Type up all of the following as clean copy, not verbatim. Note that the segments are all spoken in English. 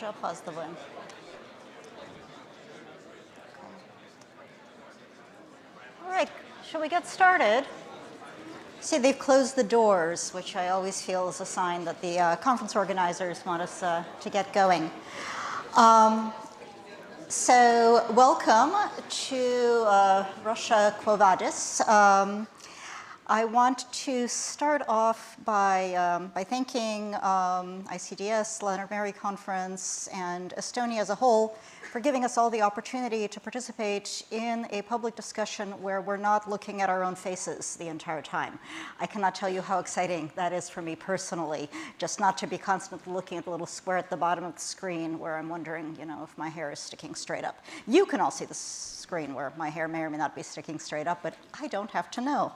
уже опаздываем. All right, shall we get started? See, they've closed the doors, which I always feel is a sign that the conference organizers want us to get going. So welcome to Russia Quo Vadis. I want to start off by thanking ICDS, Leonard Mary Conference, and Estonia as a whole for giving us all the opportunity to participate in a public discussion where we're not looking at our own faces the entire time. I cannot tell you how exciting that is for me personally, just not to be constantly looking at the little square at the bottom of the screen where I'm wondering, you know, if my hair is sticking straight up. You can all see the screen where my hair may or may not be sticking straight up, but I don't have to know.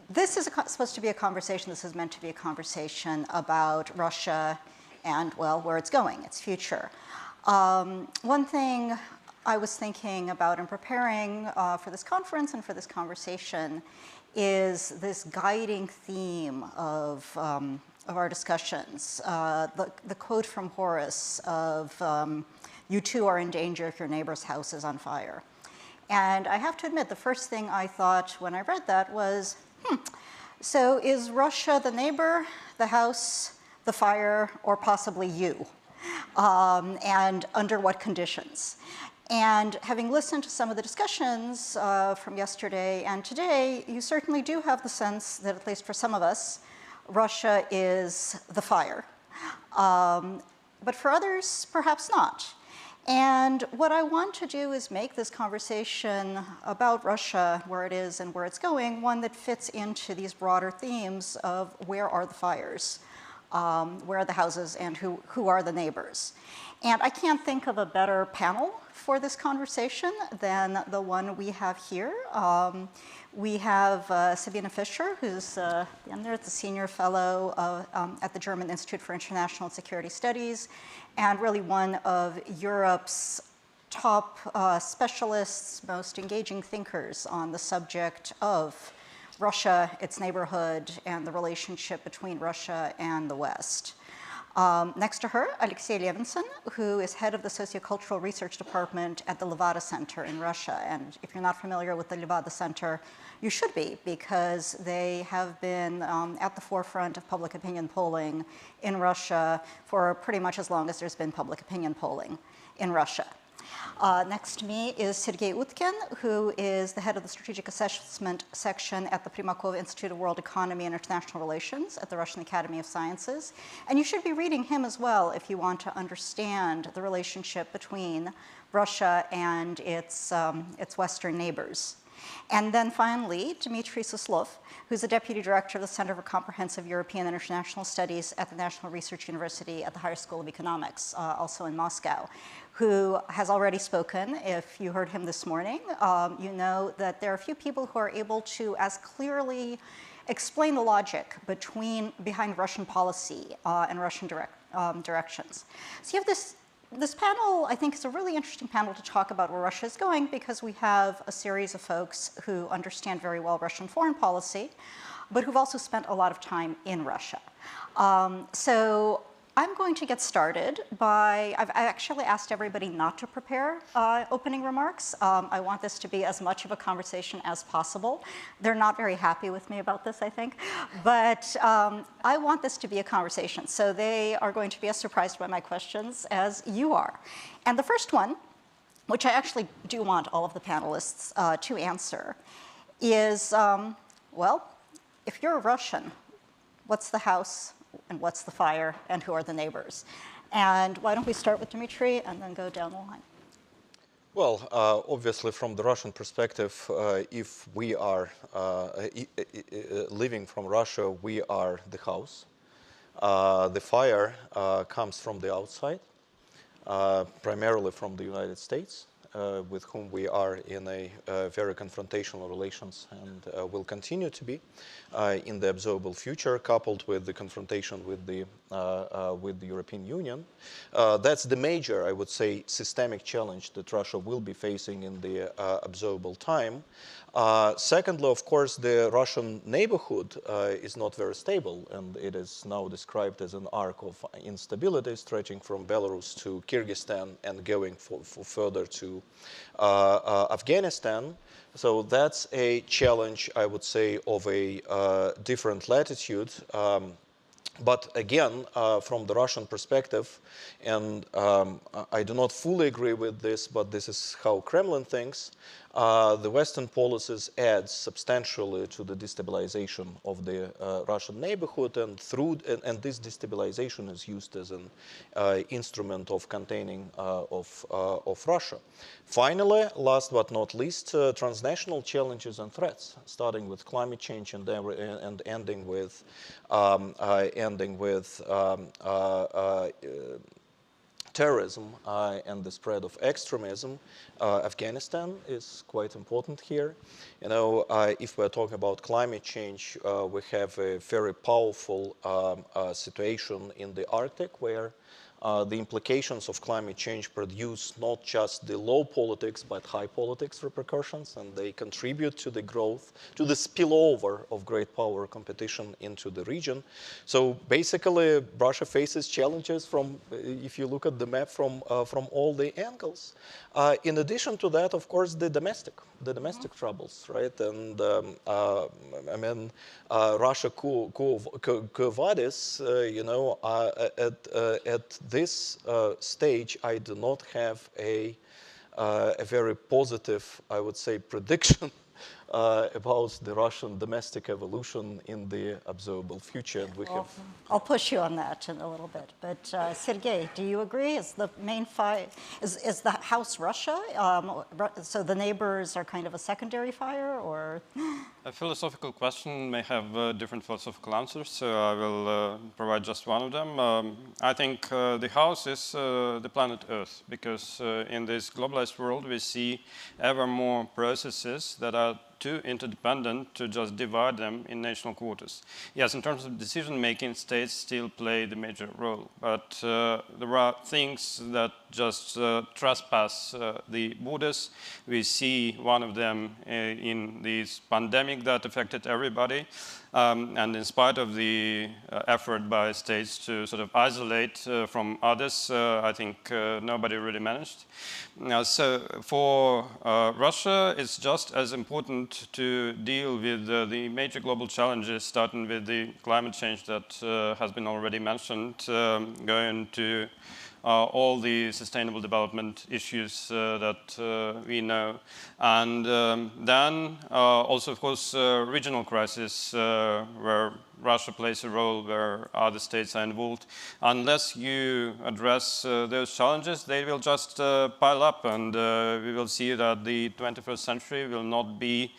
This is supposed to be a conversation, this is meant to be a conversation about Russia and, well, where it's going, its future. One thing I was thinking about in preparing for this conference and for this conversation is this guiding theme of our discussions. The quote from Horace of, "You too are in danger if your neighbor's house is on fire." And I have to admit, the first thing I thought when I read that was, so is Russia the neighbor, the house, the fire, or possibly you? And under what conditions? And having listened to some of the discussions from yesterday and today, you certainly do have the sense that, at least for some of us, Russia is the fire. But for others, perhaps not. And what I want to do is make this conversation about Russia, where it is and where it's going, one that fits into these broader themes of where are the fires, where are the houses, and who are the neighbors. And I can't think of a better panel for this conversation than the one we have here. We have Sabine Fischer, who's the senior fellow at the German Institute for International and Security Studies, and really one of Europe's top specialists, most engaging thinkers on the subject of Russia, its neighborhood, and the relationship between Russia and the West. Next to her, Alexey Levinson, who is head of the Sociocultural Research Department at the Levada Center in Russia. And if you're not familiar with the Levada Center, you should be, because they have been at the forefront of public opinion polling in Russia for pretty much as long as there's been public opinion polling in Russia. Next to me is Siddhi Utkan, who is the head of the Strategic Assessment Section at the Primakov Institute of World Economy and International Relations at the Russian Academy of Sciences. And you should be reading him as well if you want to understand the relationship between Russia and its Western neighbors. And then finally, Dmitry Suslov, who's the Deputy Director of the Center for Comprehensive European and International Studies at the National Research University at the Higher School of Economics, also in Moscow, who has already spoken. If you heard him this morning, you know that there are a few people who are able to as clearly explain the logic behind Russian policy and Russian directions. So you have this panel, I think, is a really interesting panel to talk about where Russia is going, because we have a series of folks who understand very well Russian foreign policy, but who've also spent a lot of time in Russia. So I'm going to get started by, I've actually asked everybody not to prepare opening remarks. I want this to be as much of a conversation as possible. They're not very happy with me about this, I think. But I want this to be a conversation. So they are going to be as surprised by my questions as you are. And the first one, which I actually do want all of the panelists to answer, is, well, if you're a Russian, what's the house? And what's the fire, and who are the neighbors? And why don't we start with Dmitry and then go down the line? Well, obviously, from the Russian perspective, if we are living from Russia, we are the house. The fire comes from the outside, primarily from the United States, with whom we are in a very confrontational relations and will continue to be in the observable future, coupled with the confrontation with the European Union. That's the major, I would say, systemic challenge that Russia will be facing in the observable time. Secondly, of course, the Russian neighborhood is not very stable, and it is now described as an arc of instability stretching from Belarus to Kyrgyzstan and going further to Afghanistan. So that's a challenge, I would say, of a different latitude. But again, from the Russian perspective, and I do not fully agree with this, but this is how Kremlin thinks, the Western policies add substantially to the destabilization of the Russian neighborhood, and this destabilization is used as an instrument of containing of Russia. Finally, last but not least, transnational challenges and threats, starting with climate change and ending with terrorism and the spread of extremism. Afghanistan is quite important here. You know, if we're talking about climate change, we have a very powerful situation in the Arctic where the implications of climate change produce not just the low politics, but high politics repercussions, and they contribute to the growth, to the spillover of great power competition into the region. So basically, Russia faces challenges from, if you look at the map, from all the angles. In addition to that, of course, the domestic troubles, right? And I mean, Russia Quo Vadis, you know, at this stage, I do not have a very positive, I would say, prediction about the Russian domestic evolution in the observable future. And I'll push you on that in a little bit. But Sergey, do you agree? Is the main fight, is the house Russia? So the neighbors are kind of a secondary fire, or? A philosophical question may have different philosophical answers, so I will provide just one of them. I think the house is the planet Earth, because in this globalized world we see ever more processes that are too interdependent to just divide them in national quarters. Yes, in terms of decision-making, states still play the major role, but there are things that just trespass the borders. We see one of them in this pandemic that affected everybody, and in spite of the effort by states to sort of isolate from others, I think nobody really managed. So for Russia, it's just as important to deal with the major global challenges, starting with the climate change that has been already mentioned, going to all the sustainable development issues that we know. And then also, of course, regional crisis where Russia plays a role, where other states are involved. Unless you address those challenges, they will just pile up, and we will see that the 21st century will not be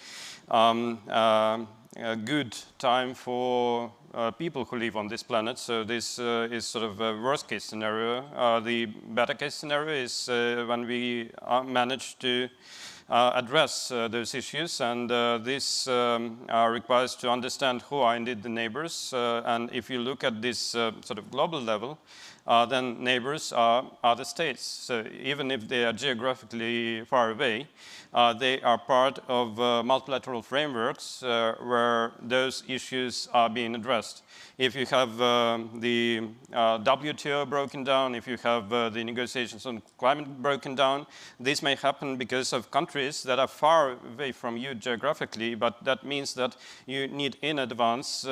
a good time for people who live on this planet. So this is sort of a worst case scenario. The better case scenario is when we manage to address those issues, and this requires to understand who are indeed the neighbors. And if you look at this sort of global level, then neighbors are other states. So even if they are geographically far away, they are part of multilateral frameworks where those issues are being addressed. If you have the WTO broken down, if you have the negotiations on climate broken down, this may happen because of countries that are far away from you geographically, but that means that you need in advance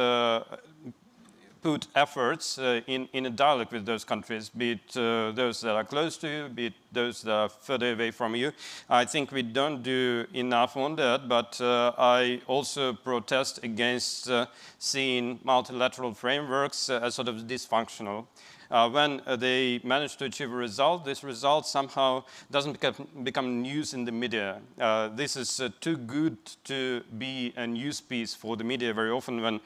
put efforts in a dialogue with those countries, be it those that are close to you, be it those that are further away from you. I think we don't do enough on that, but I also protest against seeing multilateral frameworks as sort of dysfunctional. When they manage to achieve a result, this result somehow doesn't become news in the media. This is too good to be a news piece for the media very often when,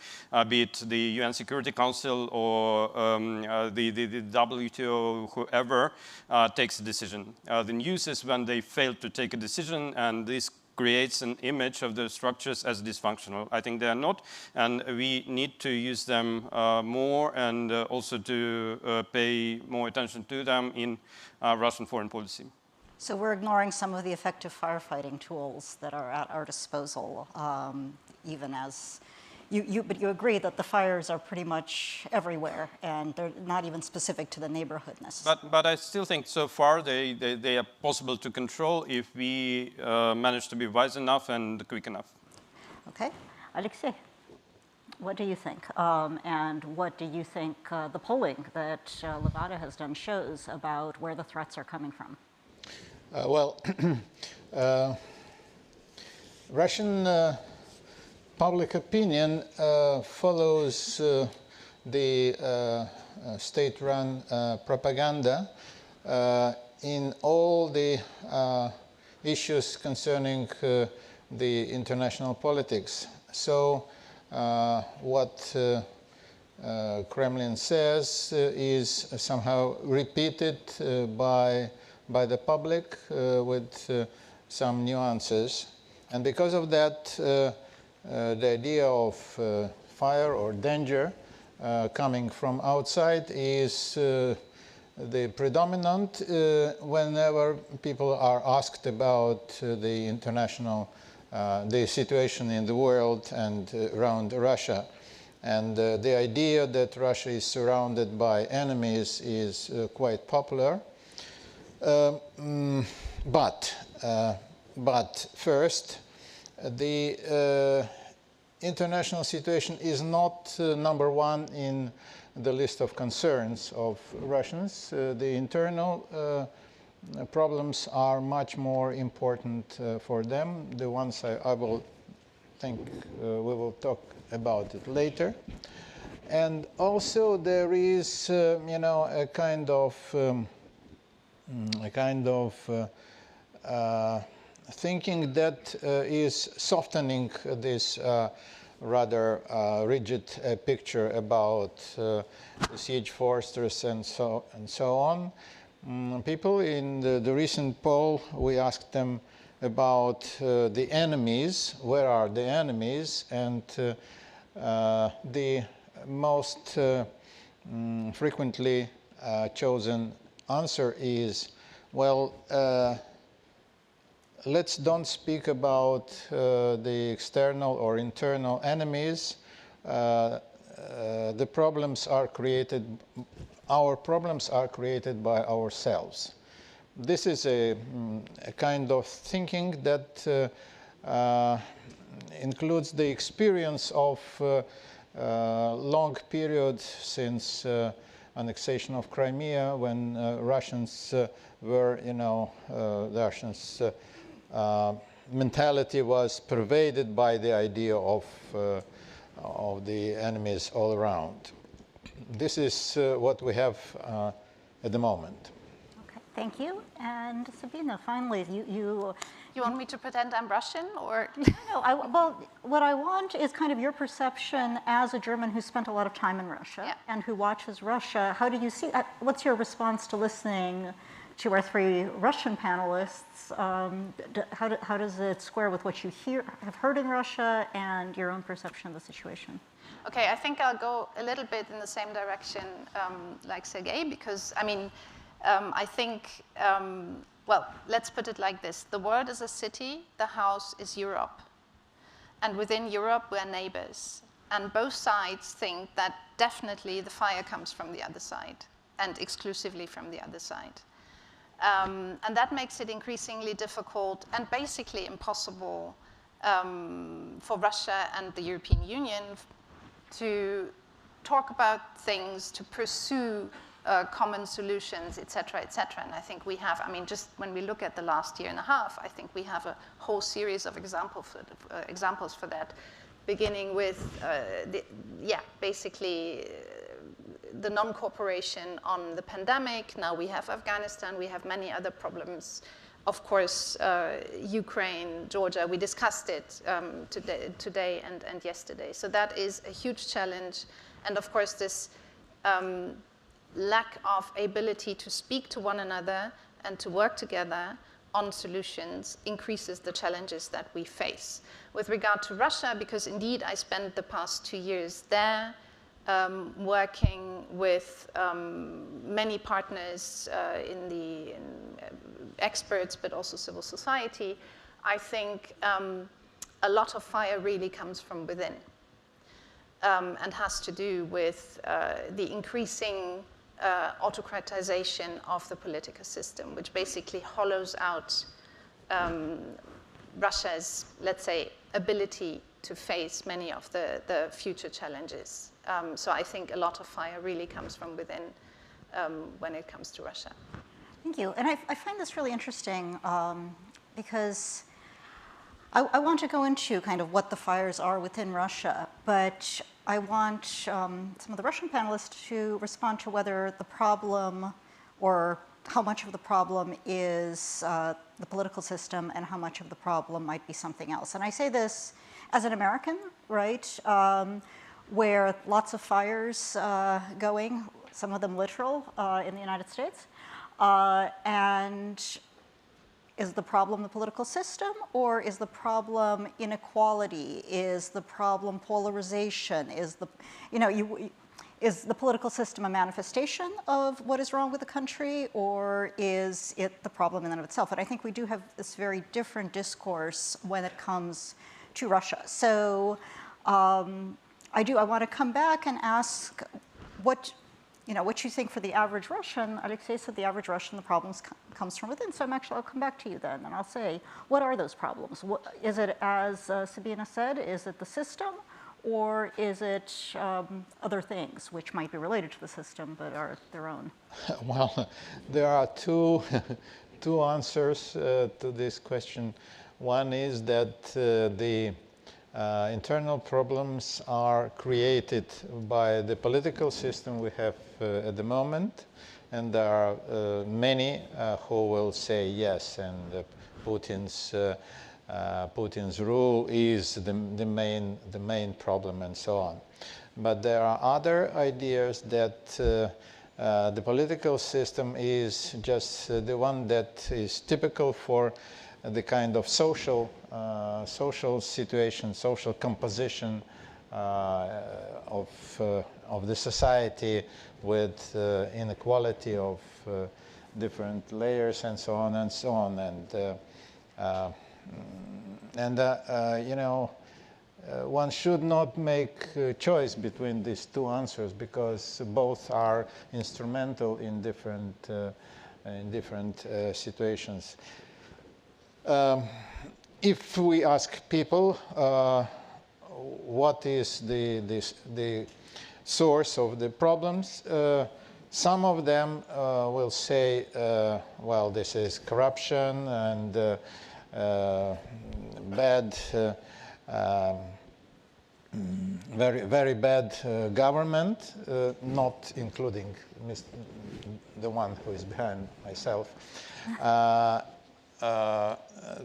be it the UN Security Council or the WTO, whoever takes a decision. The news is when they fail to take a decision, and this creates an image of the structures as dysfunctional. I think they are not, and we need to use them more, and also to pay more attention to them in Russian foreign policy. So we're ignoring some of the effective firefighting tools that are at our disposal, even as but you agree that the fires are pretty much everywhere, and they're not even specific to the neighborhood necessarily. But I still think so far they are possible to control if we manage to be wise enough and quick enough. Okay, Alexey, what do you think? And what do you think the polling that Levada has done shows about where the threats are coming from? Russian public opinion follows the state-run propaganda in all the issues concerning the international politics. So what Kremlin says is somehow repeated by the public with some nuances. And because of that, the idea of fire or danger coming from outside is the predominant whenever people are asked about the international, the situation in the world and around Russia. And the idea that Russia is surrounded by enemies is quite popular. But first, the international situation is not number one in the list of concerns of Russians. The internal problems are much more important for them. The ones I will think we will talk about it later. And also there is, a kind of thinking that is softening this rather rigid picture about siege fortress and so on. People in the recent poll, we asked them about the enemies, where are the enemies, and the most frequently chosen answer is, well, let's don't speak about the external or internal enemies. The problems are created, our problems are created by ourselves. This is a kind of thinking that includes the experience of long period since annexation of Crimea, when Russians were, the Russians mentality was pervaded by the idea of the enemies all around. This is what we have at the moment. Okay, thank you. And Sabine, finally, you want me to pretend I'm Russian, or? No, well, what I want is kind of your perception as a German who spent a lot of time in Russia and who watches Russia. How do you see, what's your response to listening to our three Russian panelists? How does it square with what you have heard in Russia and your own perception of the situation? Okay, I think I'll go a little bit in the same direction like Sergey, because, I think, well, let's put it like this. The world is a city, the house is Europe. And within Europe, we're neighbors. And both sides think that definitely the fire comes from the other side, and exclusively from the other side. And that makes it increasingly difficult and basically impossible for Russia and the European Union to talk about things, to pursue common solutions, et cetera, et cetera. And I think we have, just when we look at the last year and a half, I think we have a whole series of examples for that, beginning with, basically the non-cooperation on the pandemic. Now we have Afghanistan, we have many other problems. Of course, Ukraine, Georgia, we discussed it today and yesterday. So that is a huge challenge. And of course, this lack of ability to speak to one another and to work together on solutions increases the challenges that we face. With regard to Russia, because indeed I spent the past 2 years there, working with many partners experts, but also civil society, I think a lot of fire really comes from within and has to do with the increasing autocratization of the political system, which basically hollows out Russia's, let's say, ability to face many of the future challenges. So I think a lot of fire really comes from within when it comes to Russia. Thank you. And I find this really interesting because I want to go into kind of what the fires are within Russia, but I want some of the Russian panelists to respond to whether the problem or how much of the problem is the political system and how much of the problem might be something else. And I say this as an American, right, where lots of fires going, some of them literal, in the United States. And is the problem the political system, or is the problem inequality? Is the problem polarization? Is the, is the political system a manifestation of what is wrong with the country, or is it the problem in and of itself? And I think we do have this very different discourse when it comes to Russia. So I want to come back and ask what you think for the average Russian. Alexey said the average Russian, the problems comes from within. So I'll come back to you then, and I'll say, what are those problems? Is it, as Sabine said, is it the system, or is it other things which might be related to the system but are their own? Well, there are two answers to this question. One is that the internal problems are created by the political system we have at the moment, and there are many who will say yes, and Putin's rule is the main problem, and so on. But there are other ideas that the political system is just the one that is typical for the kind of social situation, social composition of the society, with inequality of different layers and so on and so on. And one should not make a choice between these two answers, because both are instrumental in different situations. If we ask people what is the source of the problems, some of them will say, well, this is corruption and bad, very bad government, not including the one who is behind myself.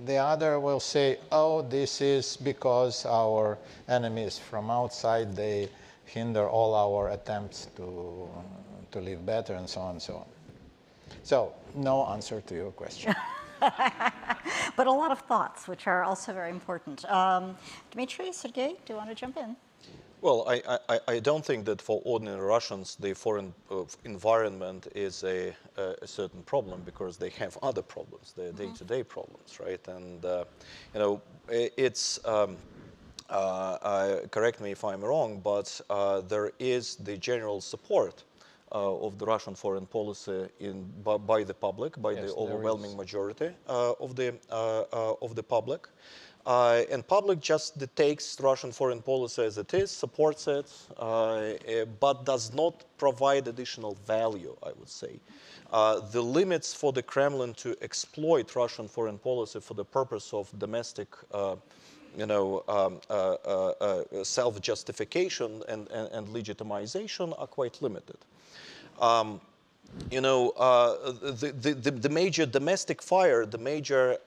The other will say, oh, this is because our enemies from outside, they hinder all our attempts to live better, and so on and so on. So, no answer to your question. But a lot of thoughts, which are also very important. Dmitry, Sergey, do you want to jump in? Well, I don't think that for ordinary Russians the foreign environment is a certain problem, because they have other problems, their day-to-day problems, right? And it's correct me if I'm wrong, but there is the general support of the Russian foreign policy by the public, by the overwhelming majority of the public. And public just takes Russian foreign policy as it is, supports it, but does not provide additional value, I would say. The limits for the Kremlin to exploit Russian foreign policy for the purpose of domestic self-justification and legitimization are quite limited. The major domestic fire, the major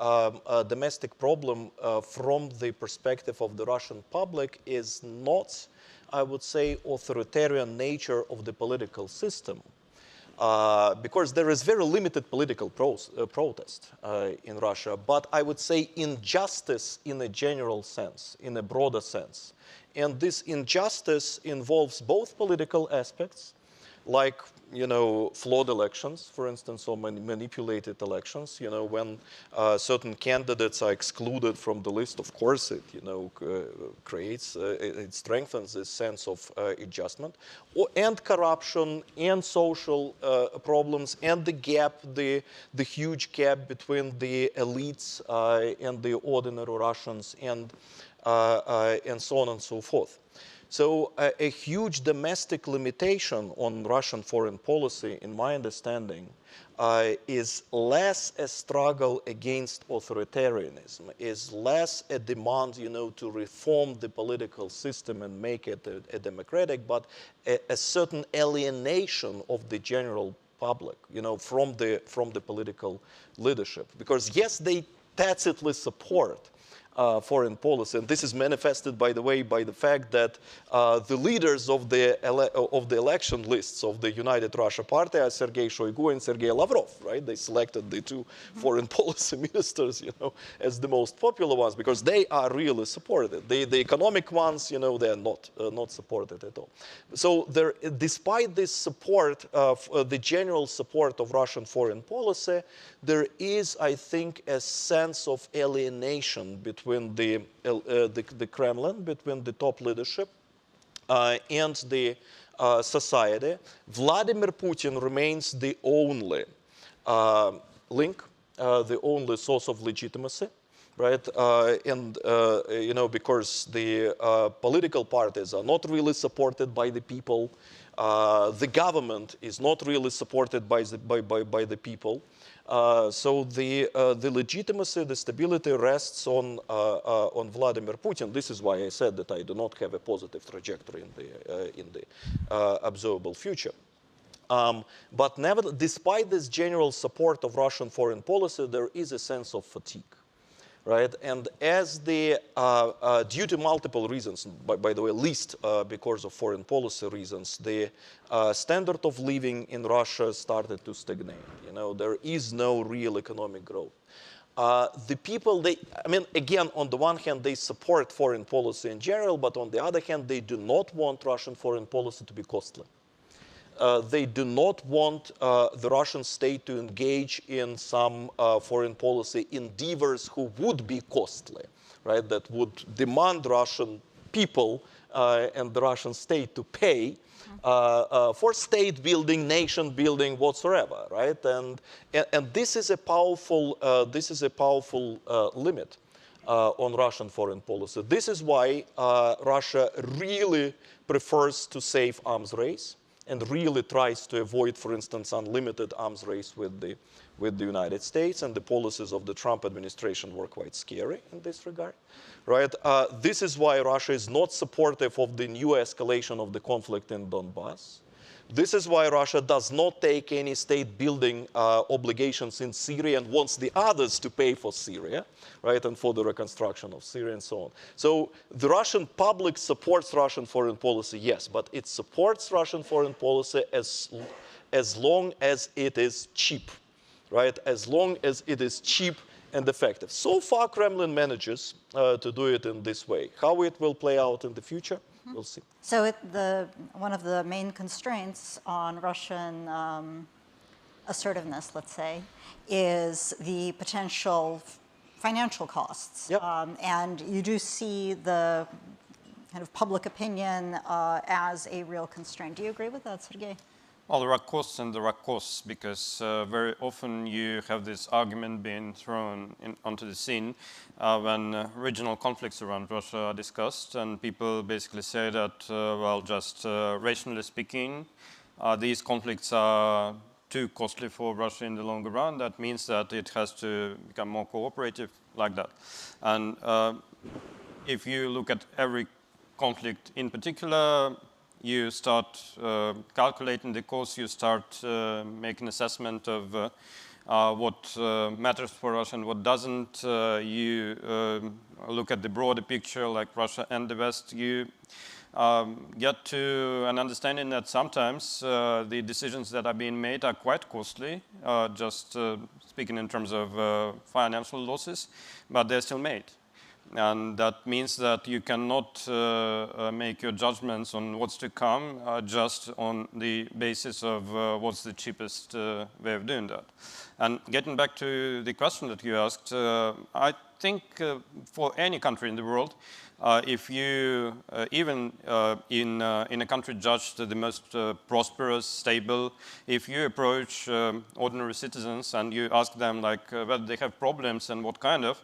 domestic problem from the perspective of the Russian public is not, I would say, authoritarian nature of the political system, because there is very limited political protest in Russia, but I would say injustice in a general sense, in a broader sense. And this injustice involves both political aspects, like, you know, flawed elections, for instance, or manipulated elections. You know, when certain candidates are excluded from the list, of course, it, you know, creates, it strengthens this sense of adjustment, and corruption, and social problems, and the gap, the huge gap between the elites and the ordinary Russians, and so on and so forth. So a huge domestic limitation on Russian foreign policy, in my understanding, is less a struggle against authoritarianism, is less a demand, you know, to reform the political system and make it a democratic, but a certain alienation of the general public, you know, from the political leadership. Because yes, they tacitly support foreign policy, and this is manifested, by the way, by the fact that the leaders of the election lists of the United Russia Party are Sergey Shoigu and Sergey Lavrov, right? They selected the two foreign policy ministers, you know, as the most popular ones because they are really supported. The economic ones, you know, they are not supported at all. So there, despite this support, the general support of Russian foreign policy, there is, I think, a sense of alienation between the Kremlin, between the top leadership and the society. Vladimir Putin remains the only link, the only source of legitimacy, right? You know, because the political parties are not really supported by the people. The government is not really supported by the people. So the legitimacy, the stability rests on Vladimir Putin. This is why I said that I do not have a positive trajectory in the observable future. But nevertheless, despite this general support of Russian foreign policy, there is a sense of fatigue. Right, and as due to multiple reasons, by the way, least because of foreign policy reasons, the standard of living in Russia started to stagnate. You know, there is no real economic growth. The people, I mean, again, on the one hand, they support foreign policy in general, but on the other hand, they do not want Russian foreign policy to be costly. They do not want the Russian state to engage in some foreign policy endeavors who would be costly, right? That would demand Russian people and the Russian state to pay for state building, nation building, whatsoever, right? And this is a powerful limit on Russian foreign policy. This is why Russia really prefers to save arms race, and really tries to avoid, for instance, unlimited arms race with the United States. And the policies of the Trump administration were quite scary in this regard, right? This is why Russia is not supportive of the new escalation of the conflict in Donbass. This is why Russia does not take any state building obligations in Syria and wants the others to pay for Syria, right, and for the reconstruction of Syria and so on. So the Russian public supports Russian foreign policy, yes, but it supports Russian foreign policy as long as it is cheap, right, as long as it is cheap and effective. So far, Kremlin manages to do it in this way. How it will play out in the future? We'll see. So one of the main constraints on Russian assertiveness, let's say, is the potential financial costs. Yep. And you do see the kind of public opinion as a real constraint. Do you agree with that, Sergey? Well, there are costs and there are costs because very often you have this argument being thrown onto the scene when regional conflicts around Russia are discussed, and people basically say that, well, just rationally speaking, these conflicts are too costly for Russia in the longer run. That means that it has to become more cooperative like that. And if you look at every conflict in particular, you start calculating the costs, you start making assessment of what matters for Russia and what doesn't. You look at the broader picture, like Russia and the West. You get to an understanding that sometimes the decisions that are being made are quite costly, just speaking in terms of financial losses, but they're still made. And that means that you cannot make your judgments on what's to come just on the basis of what's the cheapest way of doing that. And getting back to the question that you asked, I think for any country in the world, if you, even in a country judged the most prosperous, stable, if you approach ordinary citizens and you ask them like whether they have problems and what kind of,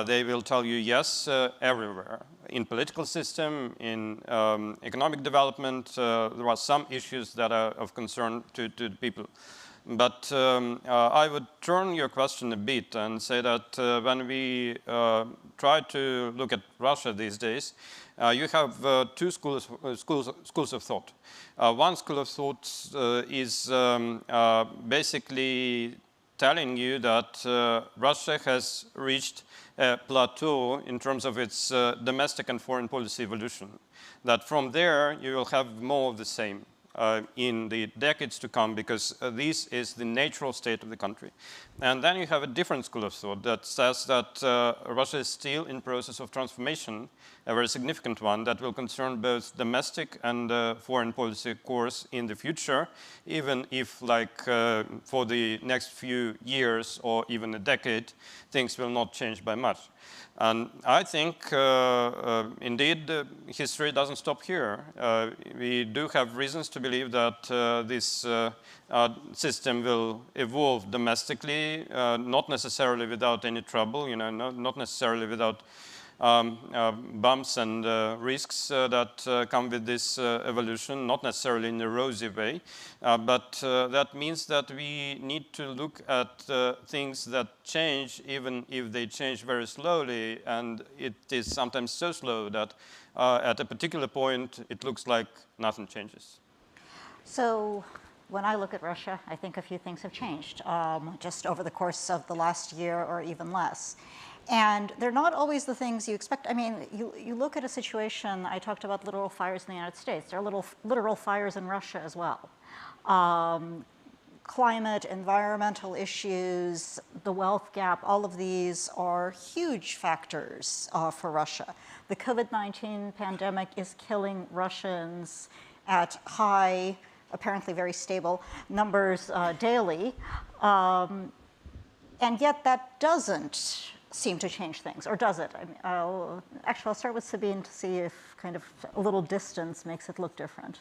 they will tell you yes, everywhere. In political system, in economic development, there are some issues that are of concern to the people. But I would turn your question a bit and say that when we try to look at Russia these days, you have two schools of thought. One school of thought is basically telling you that Russia has reached a plateau in terms of its domestic and foreign policy evolution. That from there you will have more of the same. In the decades to come, because this is the natural state of the country. And then you have a different school of thought that says that Russia is still in process of transformation, a very significant one that will concern both domestic and foreign policy course in the future, even if like for the next few years or even a decade, things will not change by much. And I think, indeed, history doesn't stop here. We do have reasons to believe that this system will evolve domestically, not necessarily without any trouble, you know, not necessarily without bumps and risks that come with this evolution, not necessarily in a rosy way, but that means that we need to look at things that change, even if they change very slowly, and it is sometimes so slow that at a particular point it looks like nothing changes. So when I look at Russia, I think a few things have changed just over the course of the last year or even less. And they're not always the things you expect. I mean, you look at a situation, I talked about literal fires in the United States. There are literal fires in Russia as well. Climate, environmental issues, the wealth gap, all of these are huge factors for Russia. The COVID-19 pandemic is killing Russians at high, apparently very stable numbers daily. And yet that doesn't seem to change things, or does it? I mean, actually, I'll start with Sabine to see if kind of a little distance makes it look different.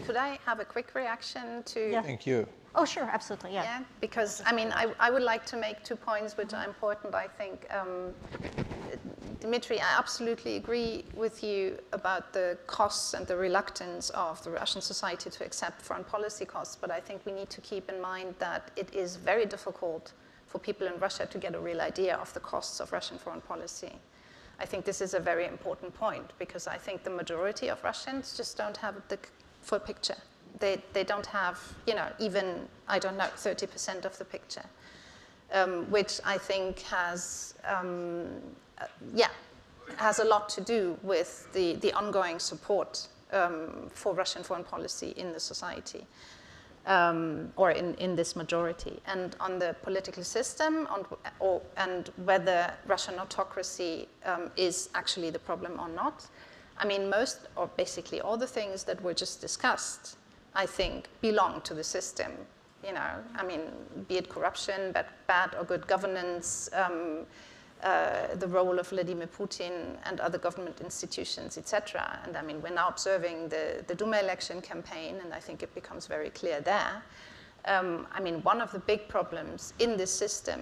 Could I have a quick reaction to? Yeah. Thank you. Oh, sure, absolutely, yeah. Yeah, because I mean, I would like to make 2 points which are important, I think. Dmitry, I absolutely agree with you about the costs and the reluctance of the Russian society to accept foreign policy costs, but I think we need to keep in mind that it is very difficult for people in Russia to get a real idea of the costs of Russian foreign policy. I think this is a very important point, because I think the majority of Russians just don't have the full picture. They don't have, you know, even, I don't know, 30% of the picture, which I think has, has a lot to do with the ongoing support for Russian foreign policy in the society. Or in this majority. And on the political system, and whether Russian autocracy is actually the problem or not, I mean, most or basically all the things that were just discussed, I think, belong to the system. You know, I mean, be it corruption, bad or good governance, the role of Vladimir Putin and other government institutions, etc. And I mean, we're now observing the Duma election campaign, and I think it becomes very clear there. I mean, one of the big problems in this system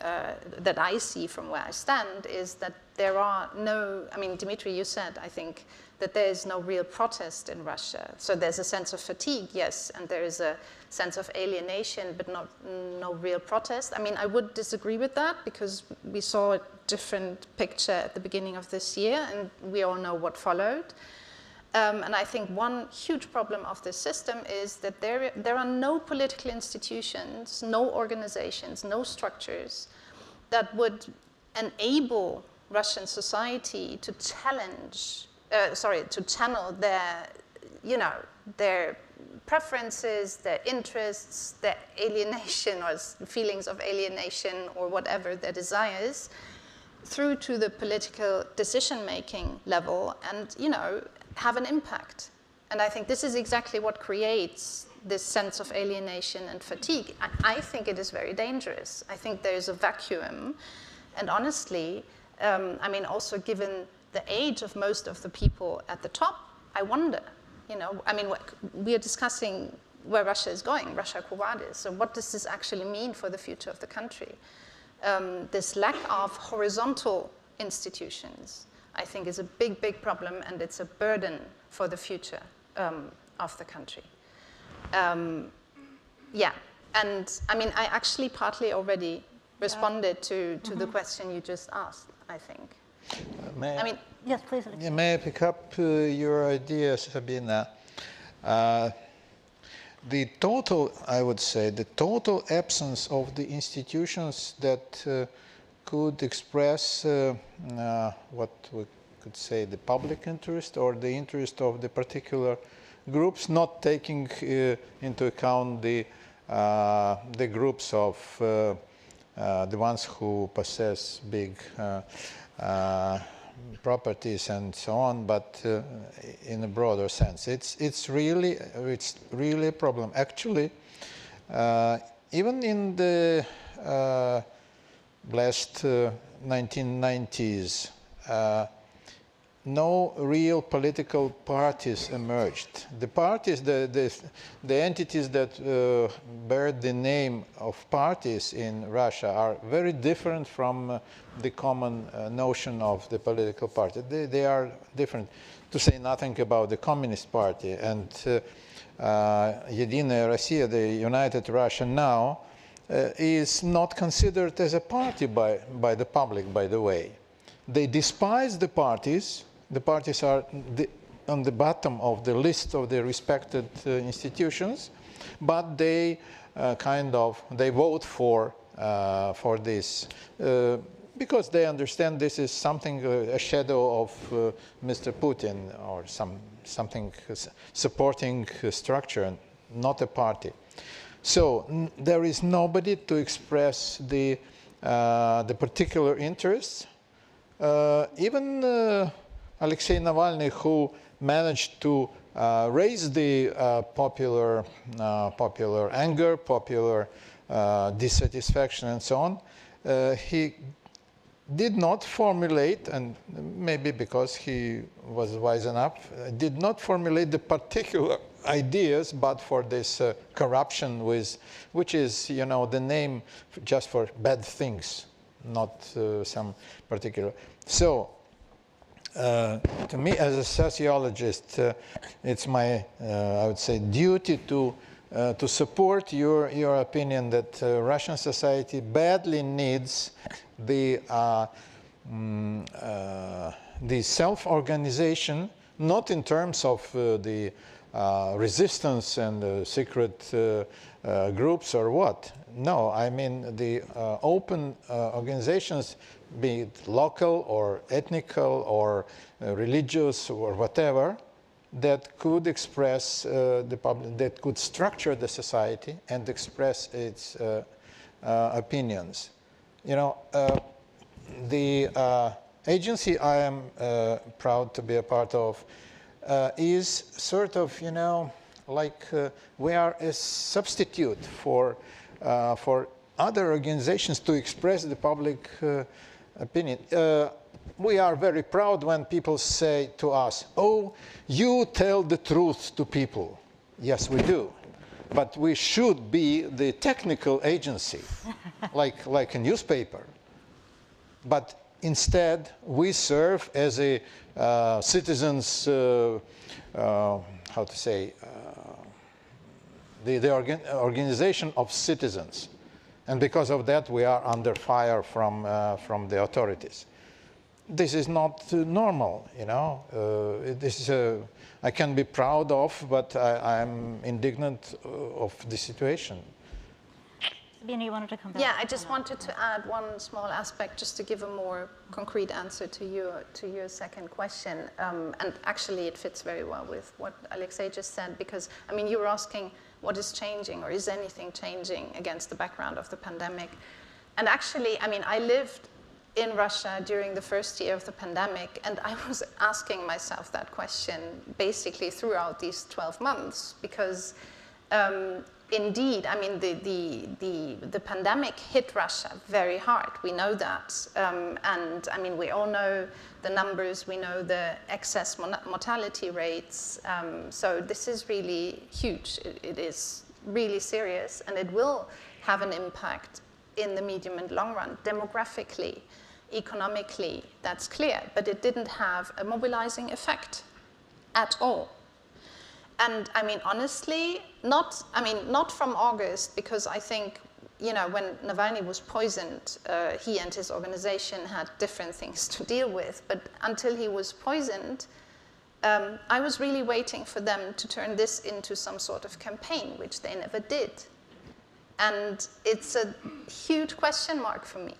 that I see from where I stand is that there are no, I mean, Dmitry, you said, I think, that there is no real protest in Russia. So there's a sense of fatigue, yes, and there is a sense of alienation, but no real protest. I mean, I would disagree with that, because we saw a different picture at the beginning of this year, and we all know what followed. And I think one huge problem of this system is that there are no political institutions, no organizations, no structures that would enable Russian society to to channel their, you know, their preferences, their interests, their alienation or feelings of alienation or whatever their desires through to the political decision-making level and, you know, have an impact. And I think this is exactly what creates this sense of alienation and fatigue. I think it is very dangerous. I think there's a vacuum. And honestly, I mean, also given the age of most of the people at the top, I wonder, you know, I mean, we are discussing where Russia is going, Russia Quo Vadis. So what does this actually mean for the future of the country? This lack of horizontal institutions, I think, is a big, big problem, and it's a burden for the future of the country. Yeah, and I mean, I actually partly already responded to the question you just asked, I think. I mean, yes, please, Alexey. May I pick up your idea, Sabine? The total, I would say, the total absence of the institutions that could express what we could say the public interest or the interest of the particular groups, not taking into account the groups of the ones who possess big properties and so on, but in a broader sense, it's really a problem. Actually, even in the last 1990s, no real political parties emerged. The parties, the entities that bear the name of parties in Russia are very different from the common notion of the political party. They are different, to say nothing about the Communist Party. And Единая Россия, the United Russia now, is not considered as a party by the public, by the way. They despise the parties. The parties are on the bottom of the list of the respected institutions, but they they vote for this because they understand this is something a shadow of Mr. Putin or something supporting structure, not a party. So there is nobody to express the particular interests. Even Alexey Navalny, who managed to raise the popular anger, popular dissatisfaction, and so on, he did not formulate, and maybe because he was wise enough, did not formulate the particular ideas, but for this corruption, which is, you know, the name just for bad things, not some particular. So, to me, as a sociologist, it's my, I would say, duty to support your opinion that Russian society badly needs the self-organization, not in terms of the resistance and secret groups or what. No, I mean the open organizations, be it local or ethnical or religious or whatever, that could express the public, that could structure the society and express its opinions. You know, the agency I am proud to be a part of is sort of, you know, like we are a substitute for other organizations to express the public opinion. We are very proud when people say to us, oh, you tell the truth to people. Yes, we do. But we should be the technical agency, like a newspaper. But instead, we serve as a citizens, how to say, the organization of citizens. And because of that, we are under fire from the authorities. This is not normal, you know. This is I can be proud of, but I'm indignant of the situation. Sabine, you wanted to come back? Yeah, I just wanted to add one small aspect just to give a more concrete answer to your second question. And actually, it fits very well with what Alexey just said, because, I mean, you were asking what is changing or is anything changing against the background of the pandemic. And actually, I mean, I lived in Russia during the first year of the pandemic, and I was asking myself that question basically throughout these 12 months, because indeed, I mean, the pandemic hit Russia very hard. We know that. And I mean, we all know the numbers, we know the excess mortality rates. So this is really huge. It is really serious, and it will have an impact in the medium and long run, demographically, economically, that's clear. But it didn't have a mobilizing effect at all. And I mean, honestly, not from August, because I think, you know, when Navalny was poisoned, he and his organization had different things to deal with. But until he was poisoned, I was really waiting for them to turn this into some sort of campaign, which they never did. And it's a huge question mark for me,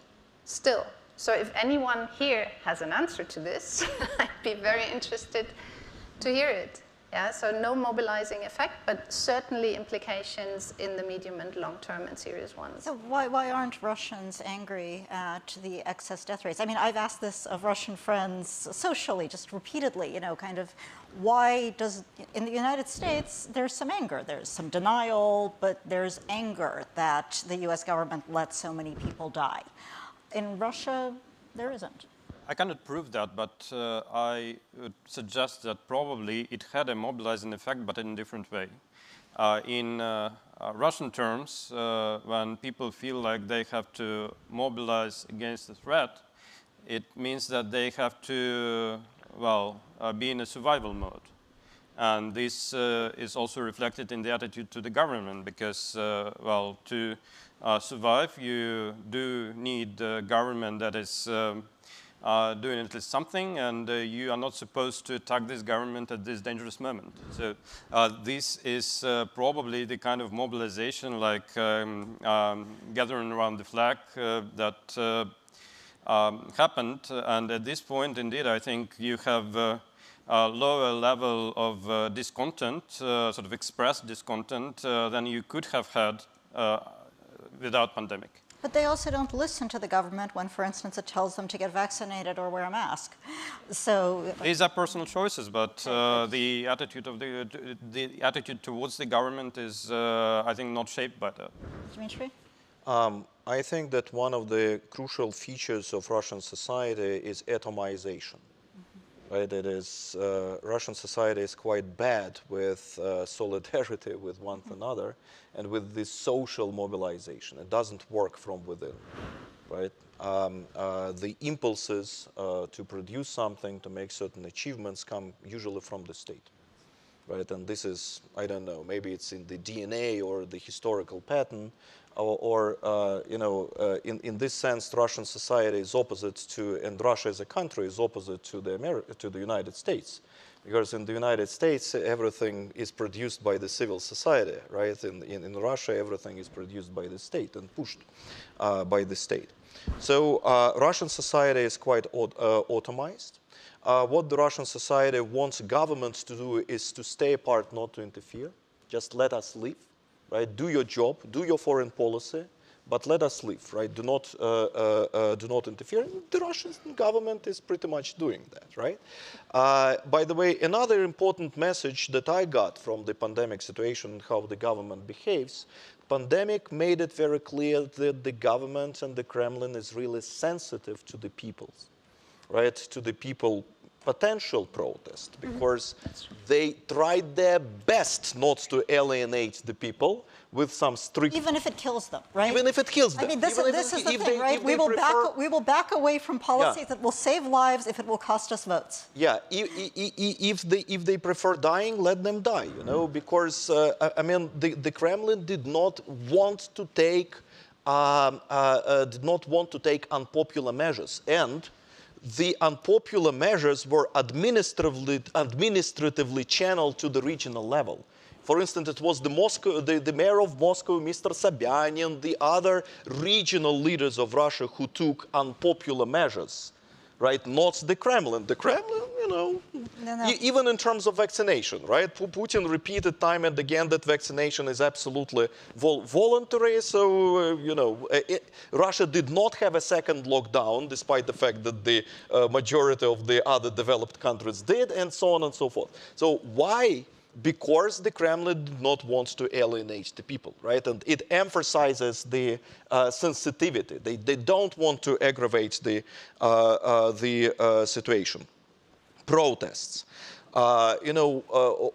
still. So if anyone here has an answer to this, I'd be very interested to hear it. Yeah, so no mobilizing effect, but certainly implications in the medium and long term and serious ones. So why aren't Russians angry at the excess death rates? I mean, I've asked this of Russian friends socially, just repeatedly, you know, kind of why does, in the United States, there's some anger, there's some denial, but there's anger that the US government let so many people die. In Russia, there isn't. I cannot prove that, but I would suggest that probably it had a mobilizing effect, but in a different way. In Russian terms, when people feel like they have to mobilize against a threat, it means that they have to, well, be in a survival mode. And this is also reflected in the attitude to the government, because, well, to survive, you do need a government that is doing at least something, and you are not supposed to attack this government at this dangerous moment. So this is probably the kind of mobilization, like gathering around the flag that happened. And at this point, indeed, I think you have a lower level of discontent, sort of expressed discontent, than you could have had without pandemic. But they also don't listen to the government when, for instance, it tells them to get vaccinated or wear a mask. So these are personal choices, but the attitude of the attitude towards the government is, I think, not shaped by that. Dmitry? I think that one of the crucial features of Russian society is atomization. Right? It is Russian society is quite bad with solidarity with one another and with this social mobilization. It doesn't work from within, right? The impulses to produce something, to make certain achievements, come usually from the state, right? And this is, I don't know, maybe it's in the DNA or the historical pattern, or you know, in this sense, Russian society is opposite to, and Russia as a country is opposite to the United States, because in the United States everything is produced by the civil society, right? In Russia everything is produced by the state and pushed by the state. So Russian society is quite automized. What the Russian society wants governments to do is to stay apart, not to interfere. Just let us live. Right? Do your job, do your foreign policy, but let us live. Right? Do not interfere. The Russian government is pretty much doing that. Right? By the way, another important message that I got from the pandemic situation and how the government behaves, pandemic made it very clear that the government and the Kremlin is really sensitive to the people, right? To the people. Potential protest, because they tried their best not to alienate the people with some strict... Even if it kills them, right? Even if it kills them. I mean, this is the thing, right? We will back away from policies that will save lives if it will cost us votes. Yeah, if they prefer dying, let them die, you know, because, I mean, the Kremlin did not want to take unpopular measures, and the unpopular measures were administratively channeled to the regional level. For instance, it was the mayor of Moscow, Mr. Sabine, the other regional leaders of Russia who took unpopular measures, right? Not the Kremlin. The Kremlin, you know, even in terms of vaccination, right? Putin repeated time and again that vaccination is absolutely voluntary. So, you know, Russia did not have a second lockdown, despite the fact that the majority of the other developed countries did, and so on and so forth. So why? Because the Kremlin did not want to alienate the people, right? And it emphasizes the sensitivity. They don't want to aggravate the situation. Protests. You know,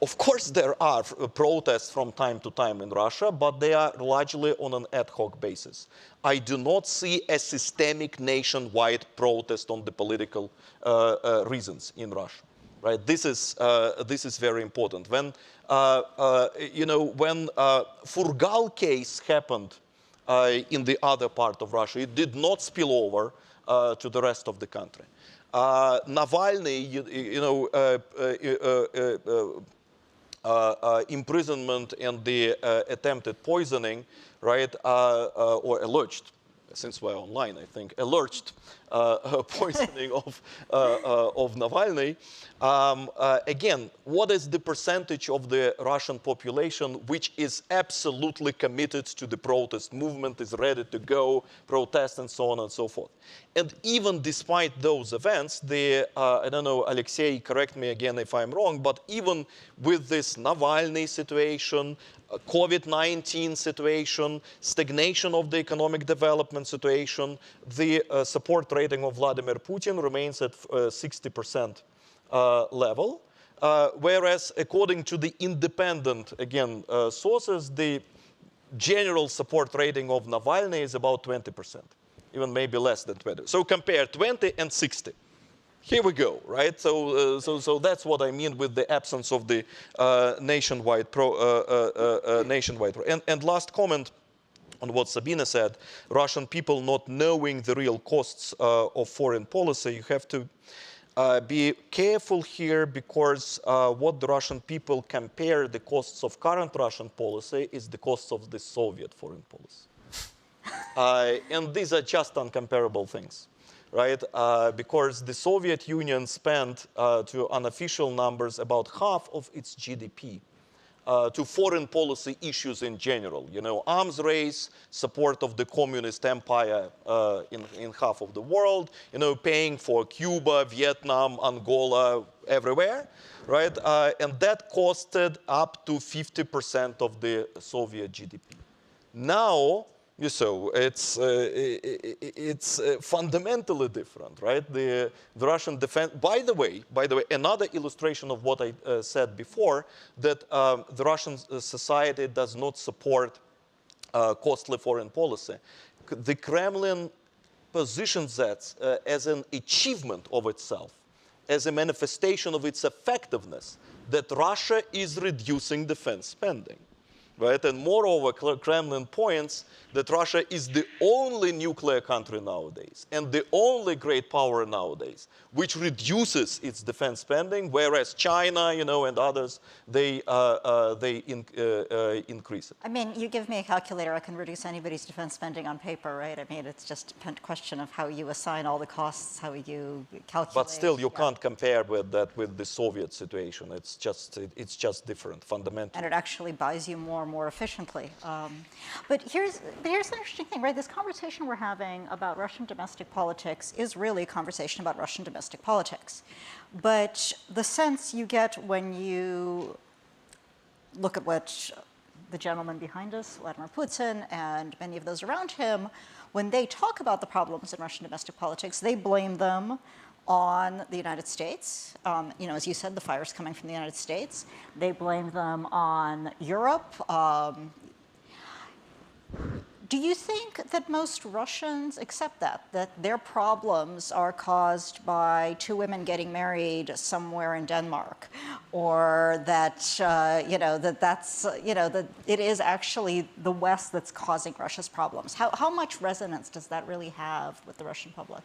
of course there are protests from time to time in Russia, but they are largely on an ad hoc basis. I do not see a systemic nationwide protest on the political reasons in Russia. Right? This is very important. When you know, when Furgal case happened in the other part of Russia, it did not spill over to the rest of the country. Navalny, imprisonment and the attempted poisoning, right, or alleged, since we're online, I think, alleged poisoning of Navalny. Again, what is the percentage of the Russian population which is absolutely committed to the protest movement, is ready to go, protest, and so on and so forth? And even despite those events, I don't know, Alexey, correct me again if I'm wrong, but even with this Navalny situation, COVID-19 situation, stagnation of the economic development situation, the support rating of Vladimir Putin remains at 60% level. Whereas according to the independent, again, sources, the general support rating of Navalny is about 20%, even maybe less than 20. So compare 20 and 60. Here we go, right? So that's what I mean with the absence of the nationwide. And last comment on what Sabine said, Russian people not knowing the real costs of foreign policy. You have to be careful here, because what the Russian people compare the costs of current Russian policy is the costs of the Soviet foreign policy. And these are just uncomparable things. Right? Because the Soviet Union spent, to unofficial numbers, about half of its GDP to foreign policy issues in general. You know, arms race, support of the communist empire in half of the world, you know, paying for Cuba, Vietnam, Angola, everywhere, right? And that costed up to 50% of the Soviet GDP. Now, so it's fundamentally different, right? The Russian defense. By the way, another illustration of what I said before, that the Russian society does not support costly foreign policy. The Kremlin positions that as an achievement of itself, as a manifestation of its effectiveness, that Russia is reducing defense spending. Right? And moreover, Kremlin points that Russia is the only nuclear country nowadays and the only great power nowadays which reduces its defense spending, whereas China, you know, and others, they increase it. I mean, you give me a calculator, I can reduce anybody's defense spending on paper, right? I mean, it's just a question of how you assign all the costs, how you calculate. But still, you can't compare with that with the Soviet situation. It's just different, fundamentally. And it actually buys you more efficiently. But here's an interesting thing, right? This conversation we're having about Russian domestic politics is really a conversation about Russian domestic politics. But the sense you get when you look at what the gentleman behind us, Vladimir Putin, and many of those around him, when they talk about the problems in Russian domestic politics, they blame them on the United States. You know, as you said, the fire's coming from the United States. They blame them on Europe. Do you think that most Russians accept that their problems are caused by two women getting married somewhere in Denmark, or that, you know, that it is actually the West that's causing Russia's problems? How much resonance does that really have with the Russian public?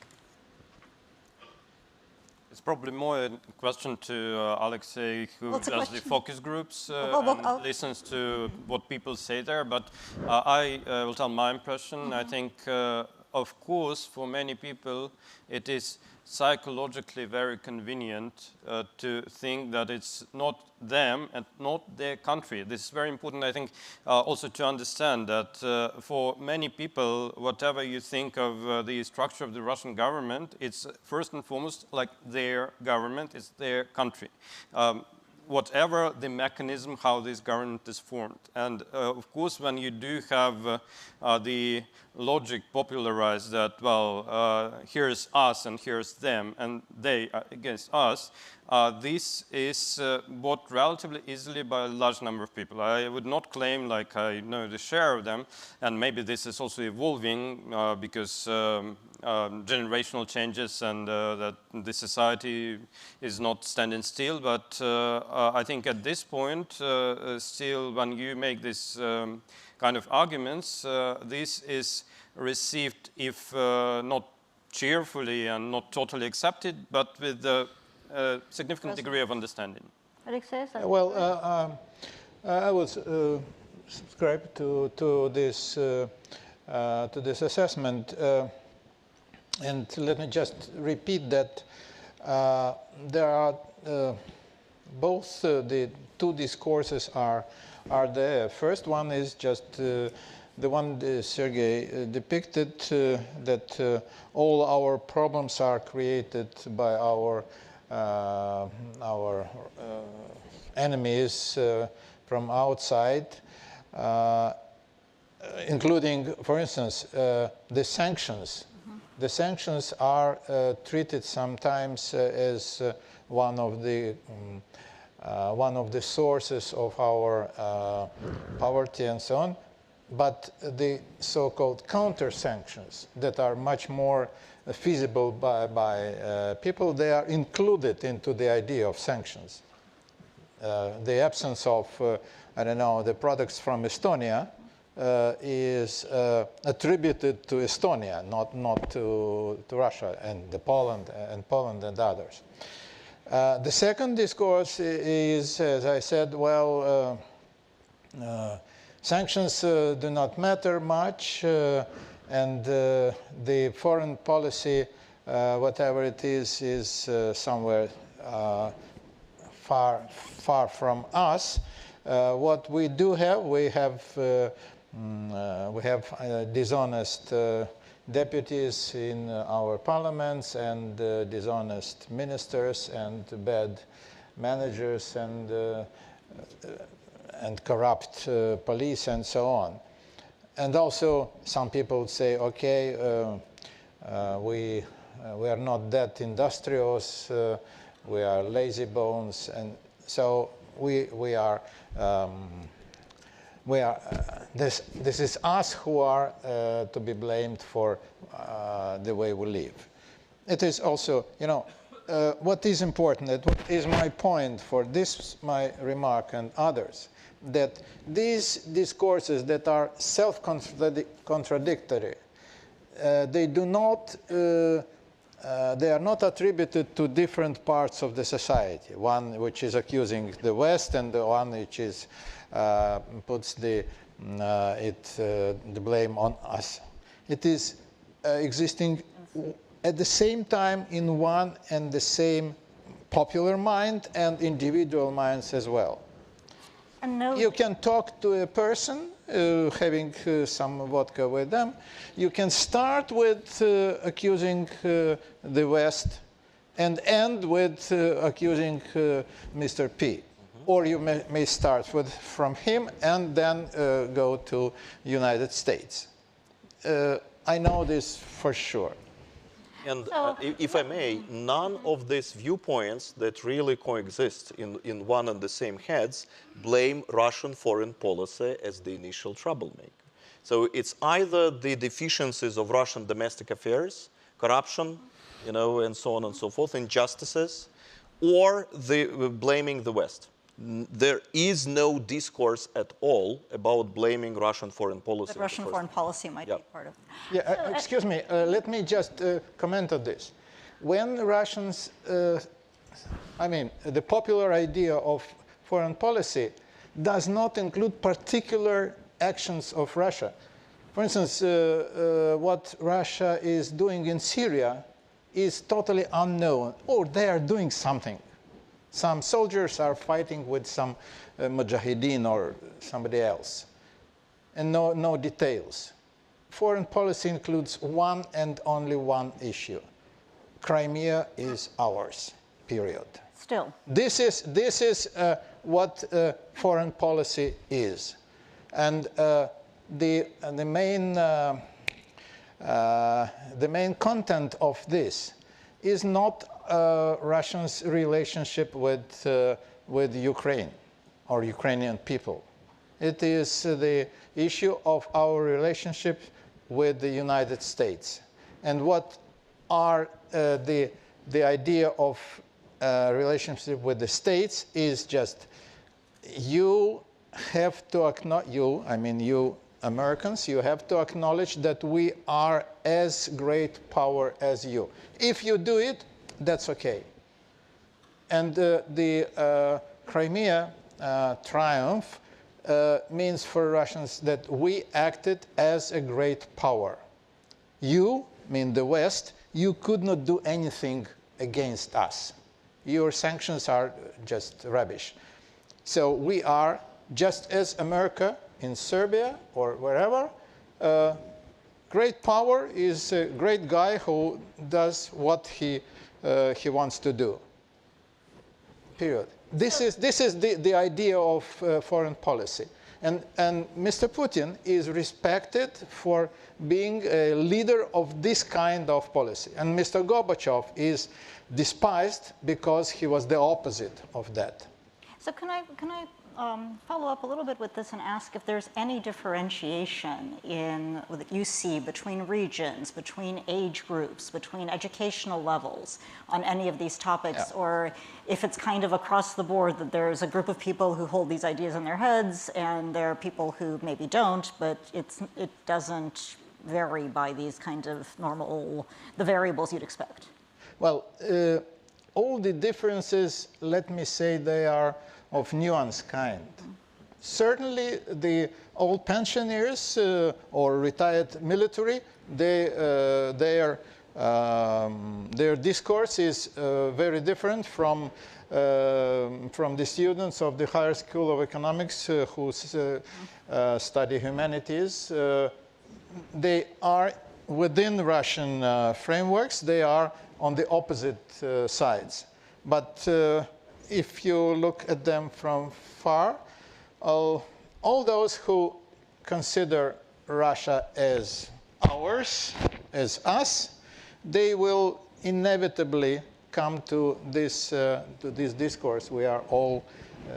It's probably more a question to Alexey, who does the focus groups and listens to what people say there. But I will tell my impression. I think of course, for many people, it is psychologically very convenient to think that it's not them and not their country. This is very important, I think, also to understand that for many people, whatever you think of the structure of the Russian government, it's first and foremost like their government, it's their country. Whatever the mechanism, how this government is formed. And of course, when you do have the logic popularized that, well, here's us and here's them, and they are against us, this is bought relatively easily by a large number of people. I would not claim like I know the share of them, and maybe this is also evolving because generational changes and that the society is not standing still, but I think at this point, still when you make this kind of arguments, this is received, if not cheerfully and not totally accepted, but with a significant degree of understanding. Alexey? Well, I would subscribe to this assessment. And let me just repeat that there are both the two discourses are there. First one is just the one Sergey depicted, that all our problems are created by our enemies from outside, including, for instance, the sanctions. The sanctions are treated sometimes as one of the sources of our poverty and so on, but the so-called counter-sanctions that are much more feasible by people, they are included into the idea of sanctions. The absence of, I don't know, the products from Estonia is attributed to Estonia, not to Russia and Poland and others. The second discourse is, as I said, well, sanctions do not matter much, and the foreign policy, whatever it is somewhere far from us. What we do have, we have dishonest deputies in our parliaments and dishonest ministers and bad managers and corrupt police and so on. And also some people say, okay, we are not that industrious, we are lazy bones, and so we are this is us who are to be blamed for the way we live. It is also, you know, what is important, and what is my point for this, my remark and others, that these discourses that are self-contradictory, they do not, they are not attributed to different parts of the society. One which is accusing the West, and the one which is puts the blame on us. It is existing at the same time in one and the same popular mind and individual minds as well. You can talk to a person having some vodka with them. You can start with accusing the West and end with accusing Mr. P. Or you may start from him and then go to United States. I know this for sure. And if I may, none of these viewpoints that really coexist in one and the same heads blame Russian foreign policy as the initial troublemaker. So it's either the deficiencies of Russian domestic affairs, corruption, you know, and so on and so forth, injustices, or blaming the West. There is no discourse at all about blaming Russian foreign policy. But Russian foreign policy might be part of it. Yeah, excuse me, let me just comment on this. When Russians, I mean, the popular idea of foreign policy does not include particular actions of Russia. For instance, what Russia is doing in Syria is totally unknown, or they are doing something. Some soldiers are fighting with some mujahideen or somebody else, and no details. Foreign policy includes one and only one issue. Crimea is ours, period. Still. This is what foreign policy is. And the main content of this is not Russia's relationship with Ukraine or Ukrainian people. It is the issue of our relationship with the United States. And what are the idea of relationship with the states is just you have to acknowledge, you Americans, you have to acknowledge that we are as great power as you. If you do it, that's okay. And the Crimea triumph means for Russians that we acted as a great power. You, the West, you could not do anything against us. Your sanctions are just rubbish. So we are, just as America in Serbia or wherever, great power is a great guy who does what he wants to do. Period. This is the idea of foreign policy. And Mr. Putin is respected for being a leader of this kind of policy. And Mr. Gorbachev is despised because he was the opposite of that. So can I follow up a little bit with this and ask if there's any differentiation that you see between regions, between age groups, between educational levels on any of these topics, or if it's kind of across the board that there's a group of people who hold these ideas in their heads and there are people who maybe don't, but it doesn't vary by these kind of the variables you'd expect. Well, all the differences, let me say, they are of nuance kind. Certainly, the old pensioners or retired military, their discourse is very different from the students of the higher school of economics who study humanities. They are within Russian frameworks. They are on the opposite sides. But if you look at them from far, all those who consider Russia as ours, as us, they will inevitably come to this discourse we are all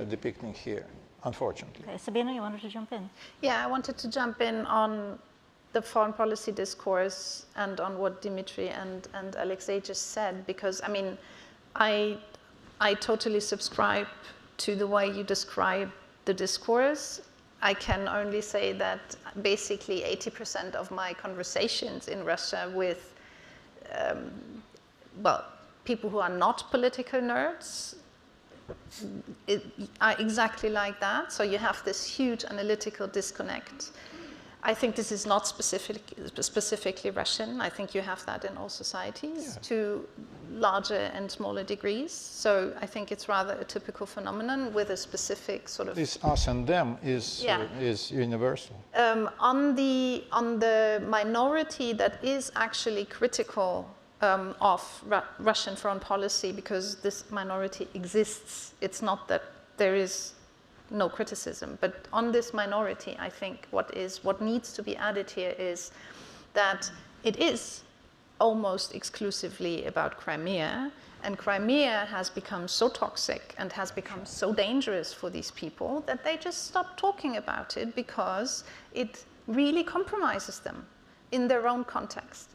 depicting here, unfortunately. Okay, Sabine, you wanted to jump in? Yeah, I wanted to jump in on the foreign policy discourse and on what Dmitry and Alexey just said, because I totally subscribe to the way you describe the discourse. I can only say that basically 80% of my conversations in Russia with, people who are not political nerds are exactly like that. So you have this huge analytical disconnect. I think this is not specifically Russian. I think you have that in all societies to larger and smaller degrees. So I think it's rather a typical phenomenon with a specific sort of... This us and them is universal. On the minority that is actually critical of Russian foreign policy, because this minority exists, it's not that there is no criticism. But on this minority, I think what needs to be added here is that it is almost exclusively about Crimea, and Crimea has become so toxic and has become so dangerous for these people that they just stop talking about it because it really compromises them in their own context.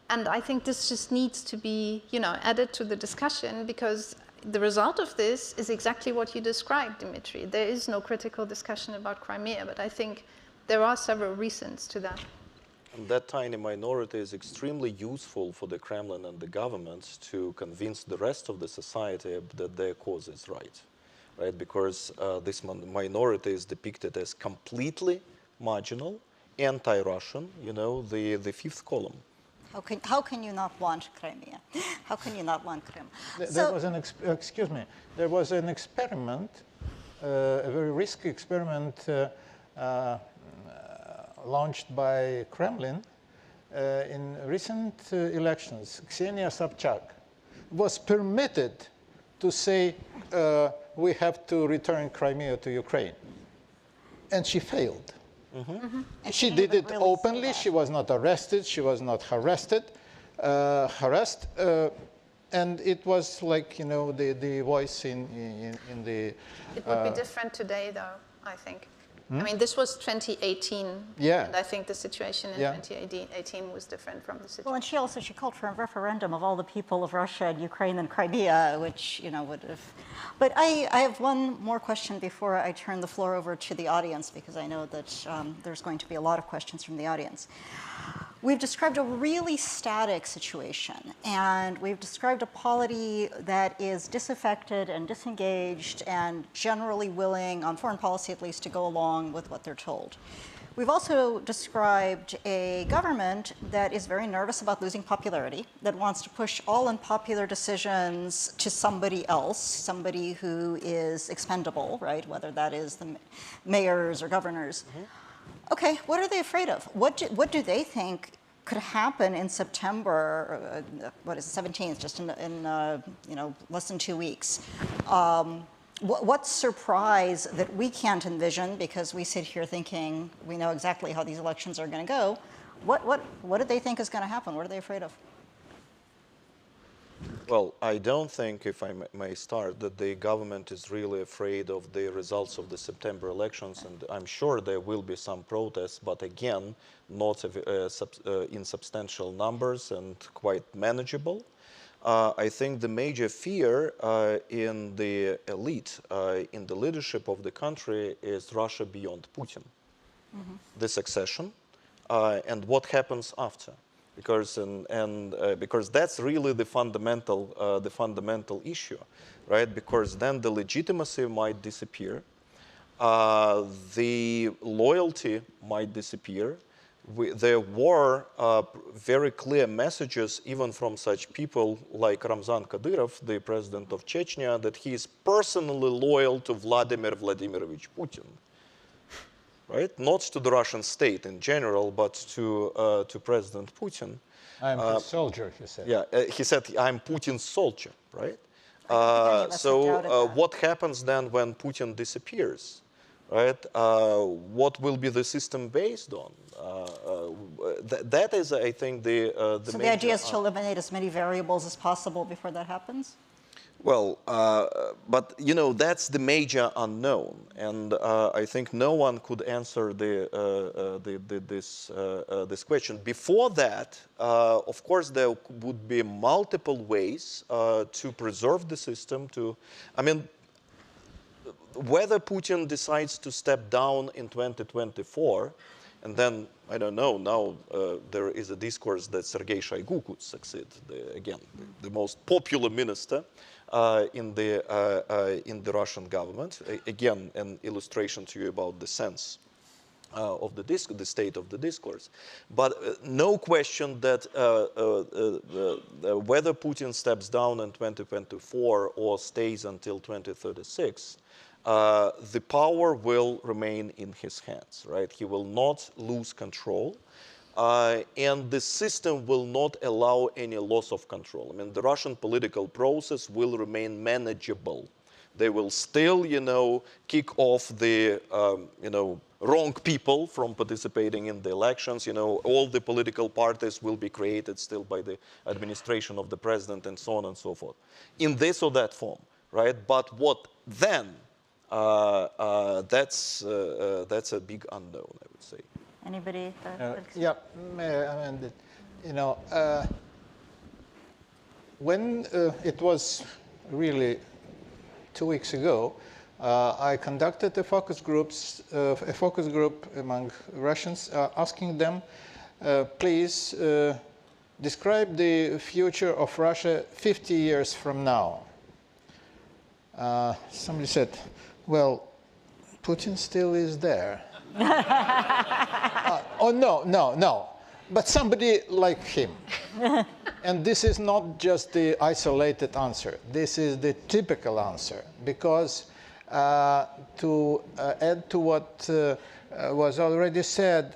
And I think this just needs to be, added to the discussion, because the result of this is exactly what you described, Dmitry. There is no critical discussion about Crimea, but I think there are several reasons to that. And that tiny minority is extremely useful for the Kremlin and the governments to convince the rest of the society that their cause is right? Because this minority is depicted as completely marginal, anti-Russian, the fifth column. How can you not want Crimea? How can you not want Crimea? There was an excuse me. There was an experiment, a very risky experiment launched by Kremlin in recent elections. Ksenia Sobchak was permitted to say we have to return Crimea to Ukraine, and she failed. Mm-hmm. She did it really openly. She was not arrested. She was not harassed. And it was like, the voice in the... It would be different today, though, I think. I mean, this was 2018. Yeah. And I think the situation in 2018 was different from the situation. Well, and she called for a referendum of all the people of Russia and Ukraine and Crimea, which, would have... But I have one more question before I turn the floor over to the audience, because I know that there's going to be a lot of questions from the audience. We've described a really static situation, and we've described a polity that is disaffected and disengaged and generally willing, on foreign policy at least, to go along with what they're told. We've also described a government that is very nervous about losing popularity, that wants to push all unpopular decisions to somebody else, somebody who is expendable, right? Whether that is the mayors or governors. Mm-hmm. Okay, what are they afraid of? What do they think could happen in September? What is it, 17th? Just in less than 2 weeks. What surprise that we can't envision, because we sit here thinking we know exactly how these elections are going to go. What do they think is going to happen? What are they afraid of? Well, I don't think, if I may start, that the government is really afraid of the results of the September elections, and I'm sure there will be some protests, but again, not in substantial numbers and quite manageable. I think the major fear in the elite, in the leadership of the country, is Russia beyond Putin, the succession, and what happens after. Because because that's really the fundamental issue, right? Because then the legitimacy might disappear, the loyalty might disappear. There were very clear messages, even from such people like Ramzan Kadyrov, the president of Chechnya, that he is personally loyal to Vladimir Vladimirovich Putin. Right? Not to the Russian state in general, but to President Putin. I'm a soldier, he said. Yeah, he said, I'm Putin's soldier, right? What happens then when Putin disappears, right? What will be the system based on? That is, I think, the So the idea is to eliminate as many variables as possible before that happens? Well, but that's the major unknown, and I think no one could answer this question. Before that, of course, there would be multiple ways to preserve the system. Whether Putin decides to step down in 2024, and then, I don't know, now there is a discourse that Sergey Shoigu could succeed, the most popular minister in the Russian government. Again, an illustration to you about the sense of the state of the discourse. But no question that whether Putin steps down in 2024 or stays until 2036, the power will remain in his hands, right? He will not lose control, and the system will not allow any loss of control. I mean, the Russian political process will remain manageable. They will still, kick off the, wrong people from participating in the elections. All the political parties will be created still by the administration of the president, and so on and so forth, in this or that form, right? But what then? That's a big unknown, I would say. Anybody? When it was really 2 weeks ago, I conducted a focus group among Russians, asking them, please describe the future of Russia 50 years from now. Somebody said, well, Putin still is there. Oh, no. But somebody like him. And this is not just the isolated answer. This is the typical answer. Because to add to what was already said,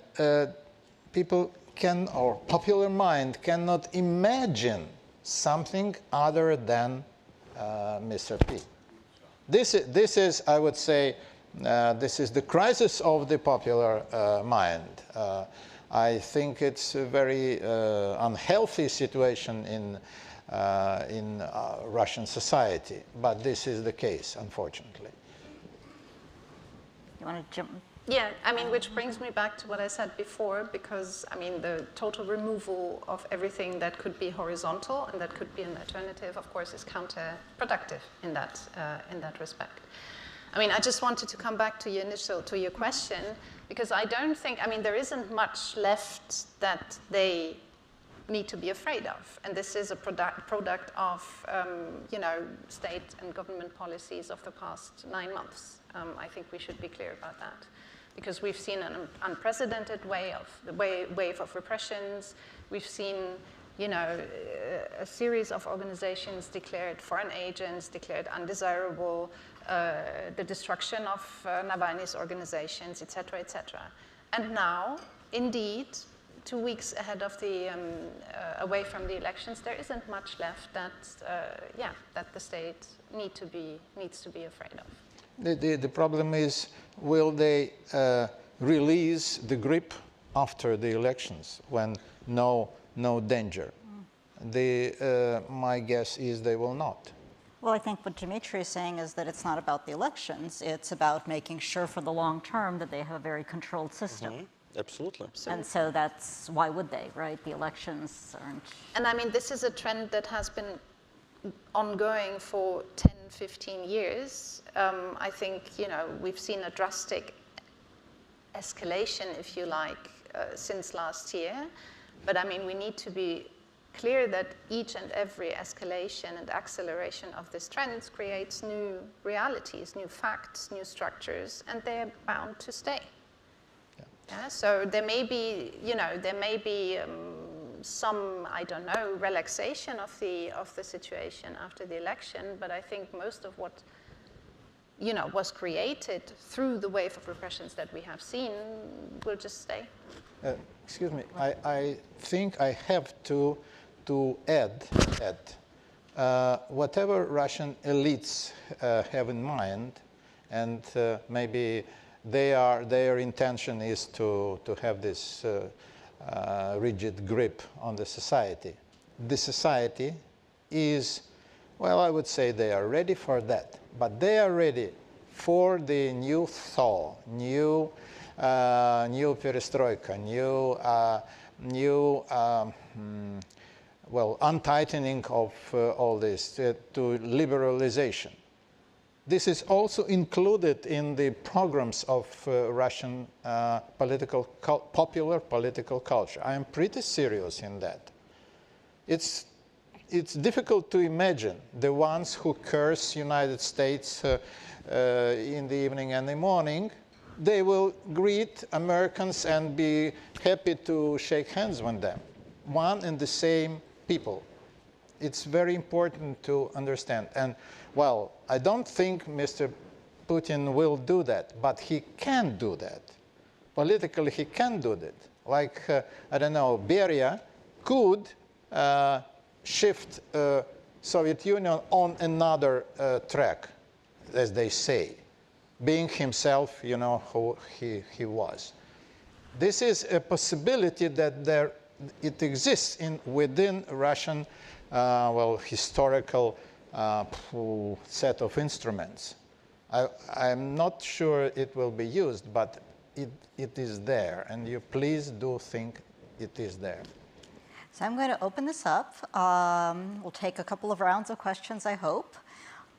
people can, or popular mind cannot imagine something other than Mr. P. This is, I would say, this is the crisis of the popular mind. I think it's a very unhealthy situation in Russian society, but this is the case, unfortunately. You want to jump? Yeah, I mean, which brings me back to what I said before, because, I mean, the total removal of everything that could be horizontal and that could be an alternative, of course, is counterproductive in that respect. I mean, I just wanted to come back to your question, because I don't think, I mean, there isn't much left that they need to be afraid of. And this is a product of, you know, state and government policies of the past 9 months. I think we should be clear about that. Because we've seen an unprecedented wave of repressions. We've seen, you know, a series of organizations declared foreign agents, declared undesirable, the destruction of Navalny's organizations, et cetera, et cetera. And now, indeed, 2 weeks ahead of the, away from the elections, there isn't much left that, that the state needs to be afraid of. The problem is, will they release the grip after the elections when no danger? My guess is they will not. Well, I think what Dmitry is saying is that it's not about the elections. It's about making sure for the long term that they have a very controlled system. Mm-hmm. Absolutely. And so that's, why would they, right? The elections aren't... And I mean, this is a trend that has been ongoing for 10, 15 years. I think, you know, we've seen a drastic escalation, if you like, since last year. But I mean, we need to be clear that each and every escalation and acceleration of this trend creates new realities, new facts, new structures, and they're bound to stay. Yeah, so there may be, you know, some, I don't know, relaxation of the situation after the election, but I think most of what, you know, was created through the wave of repressions that we have seen will just stay. Excuse me, I think I have to add that whatever Russian elites have in mind, and maybe their intention is to have this rigid grip on the society. The society is, well, I would say they are ready for that, but they are ready for the new thaw, new perestroika, well, untightening of all this to liberalization. This is also included in the programs of Russian popular political culture. I am pretty serious in that. It's difficult to imagine the ones who curse United States in the evening and the morning. They will greet Americans and be happy to shake hands with them. One and the same people. It's very important to understand. And, well, I don't think Mr. Putin will do that, but he can do that. Politically, he can do that. Like, I don't know, Beria could shift Soviet Union on another track, as they say, being himself, you know, who he was. This is a possibility that it exists within Russian, well, historical set of instruments. I'm not sure it will be used, but it is there, and you please do think it is there. So I'm going to open this up. We'll take a couple of rounds of questions, I hope.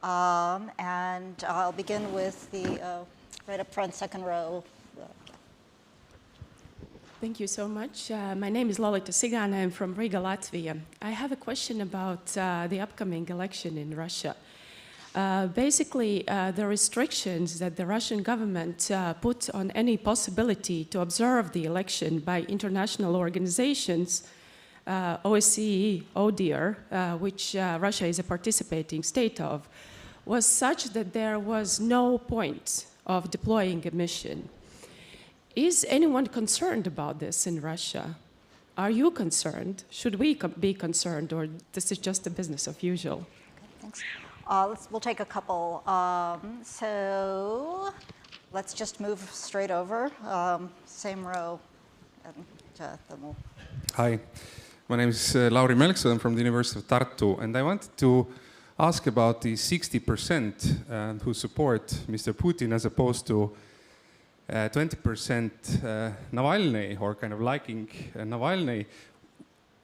And I'll begin with the right up front, second row. Thank you so much. My name is Olga. I'm from Riga, Latvia. I have a question about the upcoming election in Russia. Basically, the restrictions that the Russian government put on any possibility to observe the election by international organizations, OSCE, ODIHR, which Russia is a participating state of, was such that there was no point of deploying a mission. Is anyone concerned about this in Russia? Are you concerned? Should we be concerned, or this is just the business of usual? Okay, thanks. We'll take a couple. So let's just move straight over. Same row. And then we'll... Hi, my name is Lauri Melksoo. I'm from the University of Tartu, and I wanted to ask about the 60% who support Mr. Putin as opposed to 20% Navalny, or kind of liking Navalny.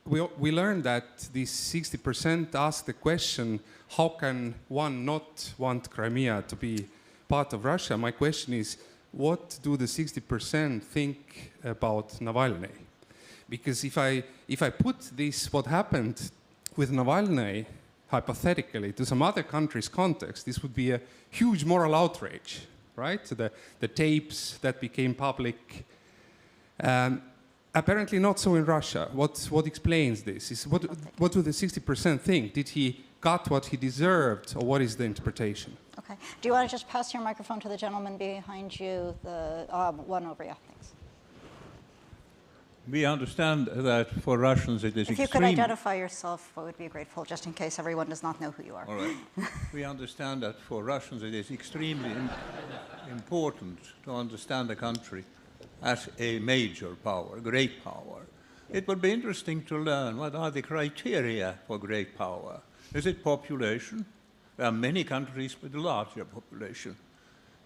We learned that these 60% ask the question, how can one not want Crimea to be part of Russia? My question is, what do the 60% think about Navalny? Because if I put this, what happened with Navalny, hypothetically, to some other country's context, this would be a huge moral outrage, right? So the tapes that became public, apparently not so in Russia. What explains this? What do the 60% think? Did he got what he deserved, or what is the interpretation? Okay. Do you want to just pass your microphone to the gentleman behind you, the one over here? Thanks. We understand that for Russians it is If you could identify yourself, I would be grateful, just in case everyone does not know who you are. All right. We understand that for Russians it is extremely important to understand the country as a major power, great power. It would be interesting to learn what are the criteria for great power. Is it population? There are many countries with a larger population.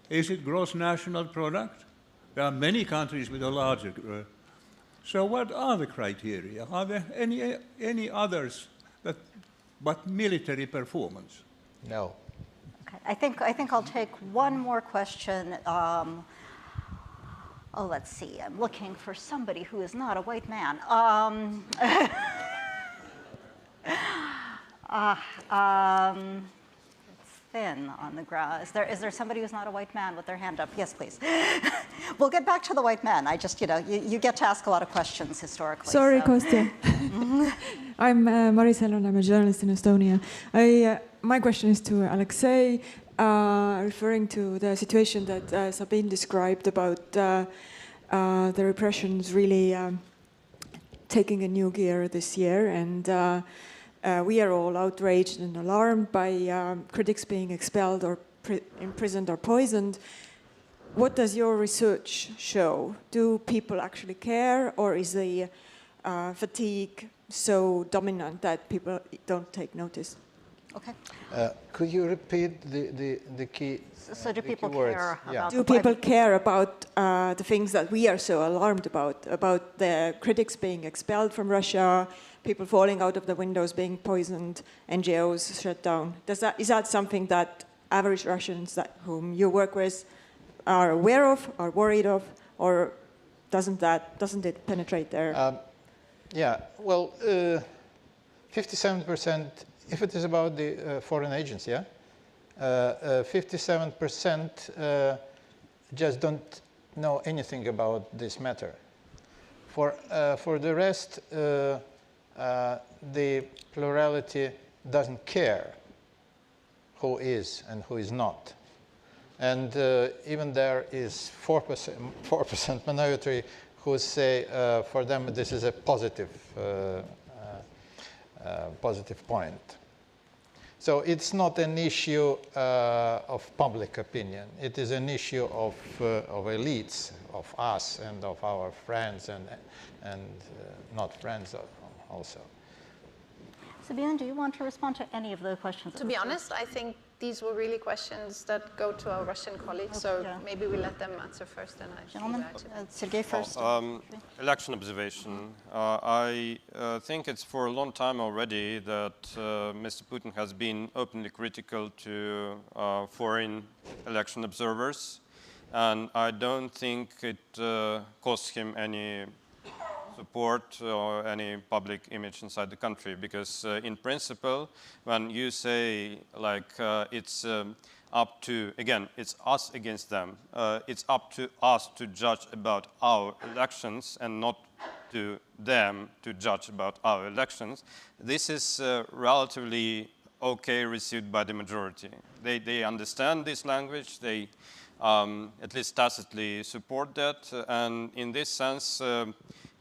Is it gross national product? There are many countries with a larger. So what are the criteria? Are there any others but military performance? No. Okay. I think I'll take one more question. Oh, let's see. I'm looking for somebody who is not a white man. It's thin on the ground. Is there somebody who's not a white man with their hand up? Yes, please. We'll get back to the white man. I just, you get to ask a lot of questions historically. Sorry, so. Kostya. I'm Marisel, and I'm a journalist in Estonia. My question is to Alexey, referring to the situation that Sabine described about the repressions really taking a new gear this year, and we are all outraged and alarmed by critics being expelled or imprisoned or poisoned. What does your research show? Do people actually care, or is the fatigue so dominant that people don't take notice? Okay. Could you repeat the key? So do people care about? Do people care about the things that we are so alarmed about the critics being expelled from Russia, people falling out of the windows, being poisoned, NGOs shut down? Is that something that average Russians whom you work with are aware of, are worried of, or doesn't it penetrate their? Yeah. Well, 57%. If it is about the foreign agents, 57% just don't know anything about this matter. For the rest, the plurality doesn't care who is and who is not. And even there is 4% minority who say for them this is a positive point. So it's not an issue of public opinion. It is an issue of elites, of us and of our friends and not friends also. Sabine, do you want to respond to any of the questions? To be honest, I think these were really questions that go to our Russian colleagues, so maybe we let them answer first, and I should go back to them. Sergey first. Election observation. I think it's for a long time already that Mr. Putin has been openly critical to foreign election observers, and I don't think it costs him any support or any public image inside the country, because in principle, when you say like it's up to, again, it's us against them, it's up to us to judge about our elections and not to them to judge about our elections, this is relatively okay received by the majority. They understand this language, they at least tacitly support that, and in this sense,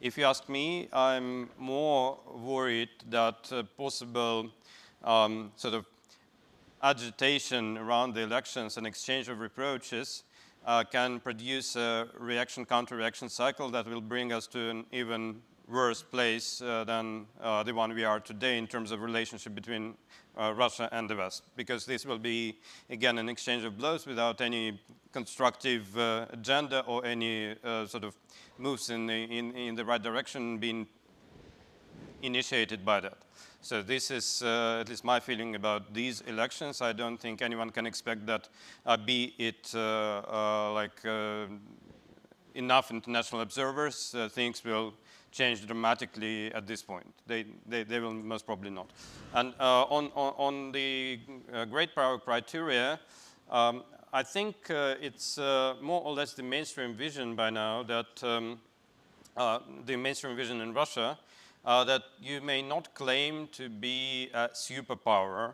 if you ask me, I'm more worried that possible sort of agitation around the elections and exchange of reproaches can produce a reaction, counter-reaction cycle that will bring us to an even worse place than the one we are today in terms of relationship between Russia and the West, because this will be, again, an exchange of blows without any constructive agenda or any sort of moves in the right direction being initiated by that. So this is at least my feeling about these elections. I don't think anyone can expect that, be it enough international observers, things will change dramatically at this point. They will most probably not. And on the great power criteria, I think it's more or less the mainstream vision by now that the mainstream vision in Russia that you may not claim to be a superpower,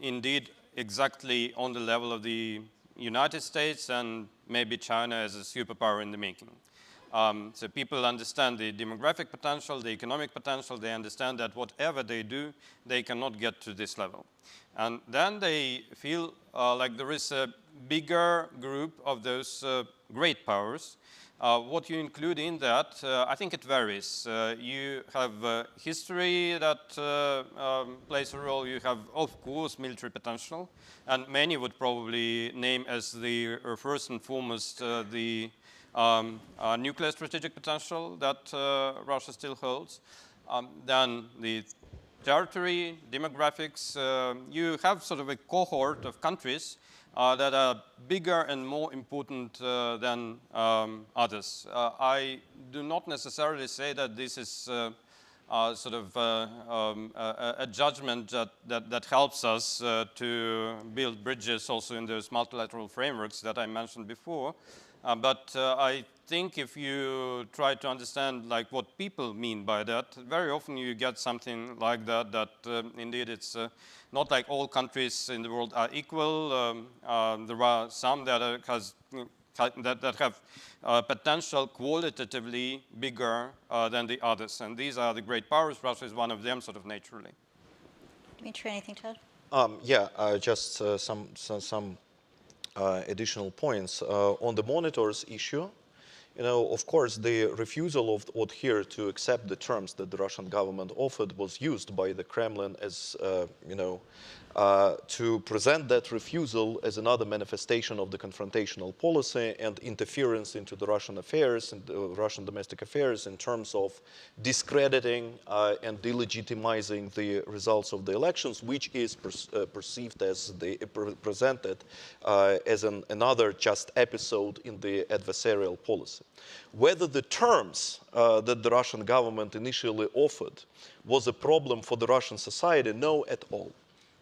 indeed exactly on the level of the United States and maybe China as a superpower in the making. So people understand the demographic potential, the economic potential, they understand that whatever they do, they cannot get to this level. And then they feel like there is a bigger group of those great powers. What you include in that, I think it varies. You have history that plays a role. You have, of course, military potential. And many would probably name as the first and foremost the nuclear strategic potential that Russia still holds. Then the territory, demographics, you have sort of a cohort of countries that are bigger and more important than others. I do not necessarily say that this is sort of a judgment that helps us to build bridges also in those multilateral frameworks that I mentioned before. But I think if you try to understand like what people mean by that, very often you get something like that, that indeed it's not like all countries in the world are equal. There are some that have potential qualitatively bigger than the others. And these are the great powers. Russia is one of them sort of naturally. Dmitry, anything to add? Just some additional points. On the monitors issue, of course, the refusal of Odhir to accept the terms that the Russian government offered was used by the Kremlin as, to present that refusal as another manifestation of the confrontational policy and interference into the Russian affairs and Russian domestic affairs in terms of discrediting and delegitimizing the results of the elections, which is perceived as presented as another just episode in the adversarial policy. Whether the terms that the Russian government initially offered was a problem for the Russian society, no at all.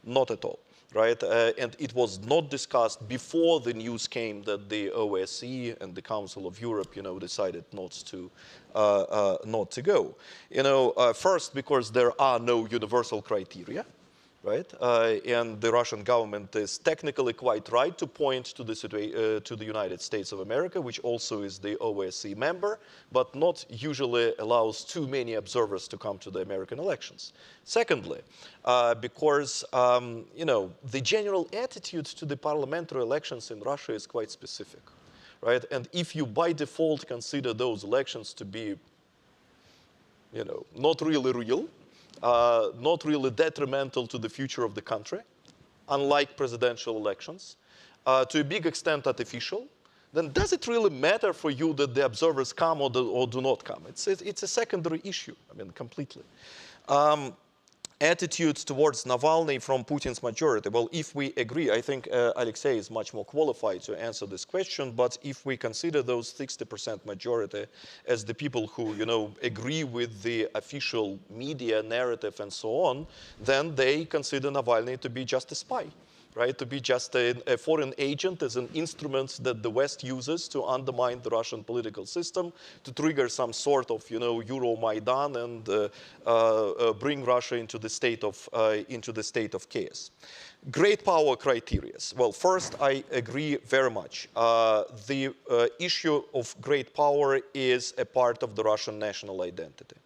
Not at all, right? And it was not discussed before the news came that the OSCE and the Council of Europe, decided not to go. First because there are no universal criteria, right? And the Russian government is technically quite right to point to the United States of America, which also is the OSCE member, but not usually allows too many observers to come to the American elections. Secondly, because the general attitude to the parliamentary elections in Russia is quite specific, right? And if you by default consider those elections to be, not really real, not really detrimental to the future of the country, unlike presidential elections, to a big extent artificial, then does it really matter for you that the observers come or do not come? It's a secondary issue, completely. attitude towards Navalny from Putin's majority. Well, if we agree, I think Alexey is much more qualified to answer this question, but if we consider those 60% majority as the people who, agree with the official media narrative and so on, then they consider Navalny to be just a spy. Right, to be just a foreign agent as an instrument that the West uses to undermine the Russian political system, to trigger some sort of, Euromaidan and bring Russia into the state of chaos. Great power criteria. Well, first, I agree very much. The issue of great power is a part of the Russian national identity.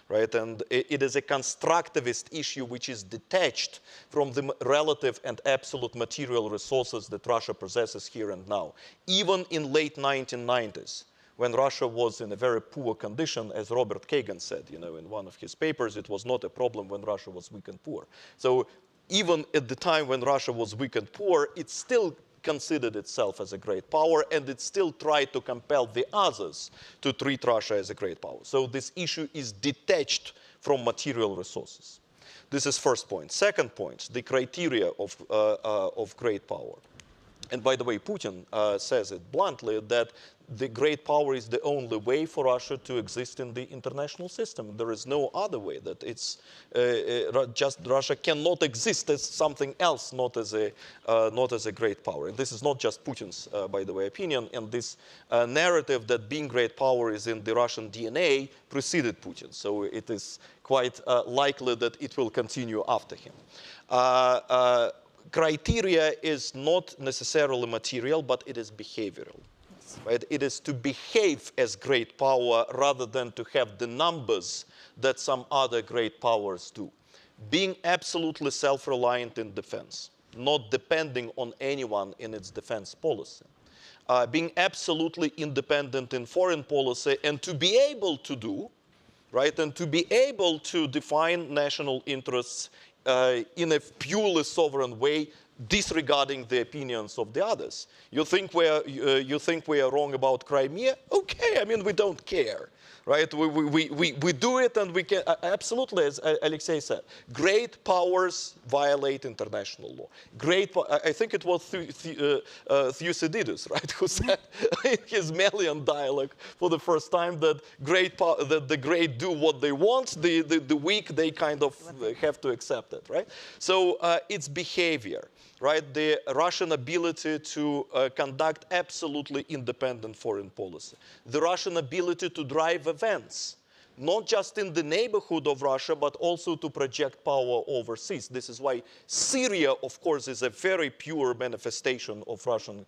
Right? And it is a constructivist issue which is detached from the relative and absolute material resources that Russia possesses here and now. Even in late 1990s, when Russia was in a very poor condition, as Robert Kagan said, in one of his papers, it was not a problem when Russia was weak and poor. So even at the time when Russia was weak and poor, it still considered itself as a great power, and it still tried to compel the others to treat Russia as a great power. So this issue is detached from material resources. This is first point. Second point, the criteria of great power. And by the way, Putin says it bluntly that the great power is the only way for Russia to exist in the international system. There is no other way, that it's just Russia cannot exist as something else, not as a great power. And this is not just Putin's, by the way, opinion. And this narrative that being great power is in the Russian DNA preceded Putin. So it is quite likely that it will continue after him. Criteria is not necessarily material, but it is behavioral. Right? It is to behave as great power rather than to have the numbers that some other great powers do. Being absolutely self-reliant in defense, not depending on anyone in its defense policy. Being absolutely independent in foreign policy, and to be able to do, right, and to be able to define national interests in a purely sovereign way, disregarding the opinions of the others. You think we are wrong about Crimea? Okay, I mean, we don't care, right? We do it, and we can, absolutely, as Alexey said, great powers violate international law. I think it was Thucydides, right, who said in his Melian dialogue for the first time that the great do what they want, the weak, they kind of have to accept it, right? So it's behavior. Right, the Russian ability to conduct absolutely independent foreign policy. The Russian ability to drive events, not just in the neighborhood of Russia, but also to project power overseas. This is why Syria, of course, is a very pure manifestation of Russian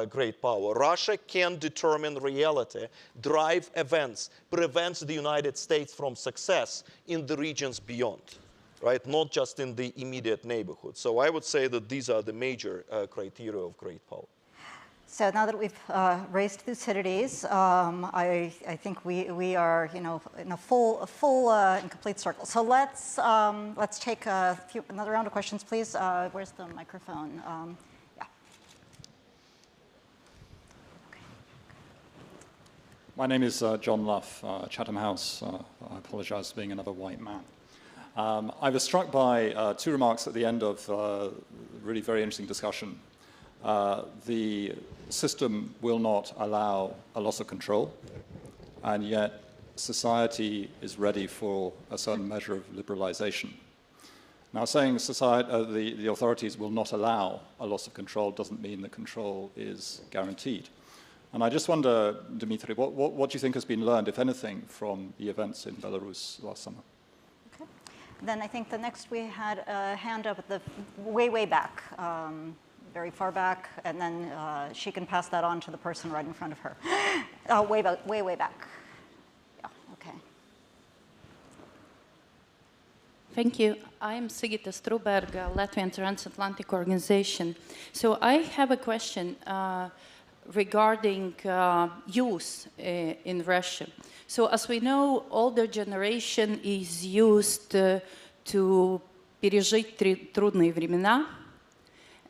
great power. Russia can determine reality, drive events, prevents the United States from success in the regions beyond. Right, not just in the immediate neighborhood. So I would say that these are the major criteria of great power. So now that we've raised Thucydides, I think we are, in a full and complete circle. So let's take another round of questions, please. Where's the microphone? Yeah. Okay. My name is John Luff, Chatham House. I apologize for being another white man. I was struck by two remarks at the end of a really very interesting discussion. The system will not allow a loss of control, and yet society is ready for a certain measure of liberalization. Now, saying society, the authorities will not allow a loss of control doesn't mean that control is guaranteed. And I just wonder, Dmitry, what do you think has been learned, if anything, from the events in Belarus last summer? Then I think the next we had a hand up at the way back, very far back, and then she can pass that on to the person right in front of her. Way back. Yeah, okay. Thank you. I'm Sigita Struberg, Latvian Transatlantic Organization. So I have a question regarding youth in Russia. So as we know, older generation is used to пережить трудные времена,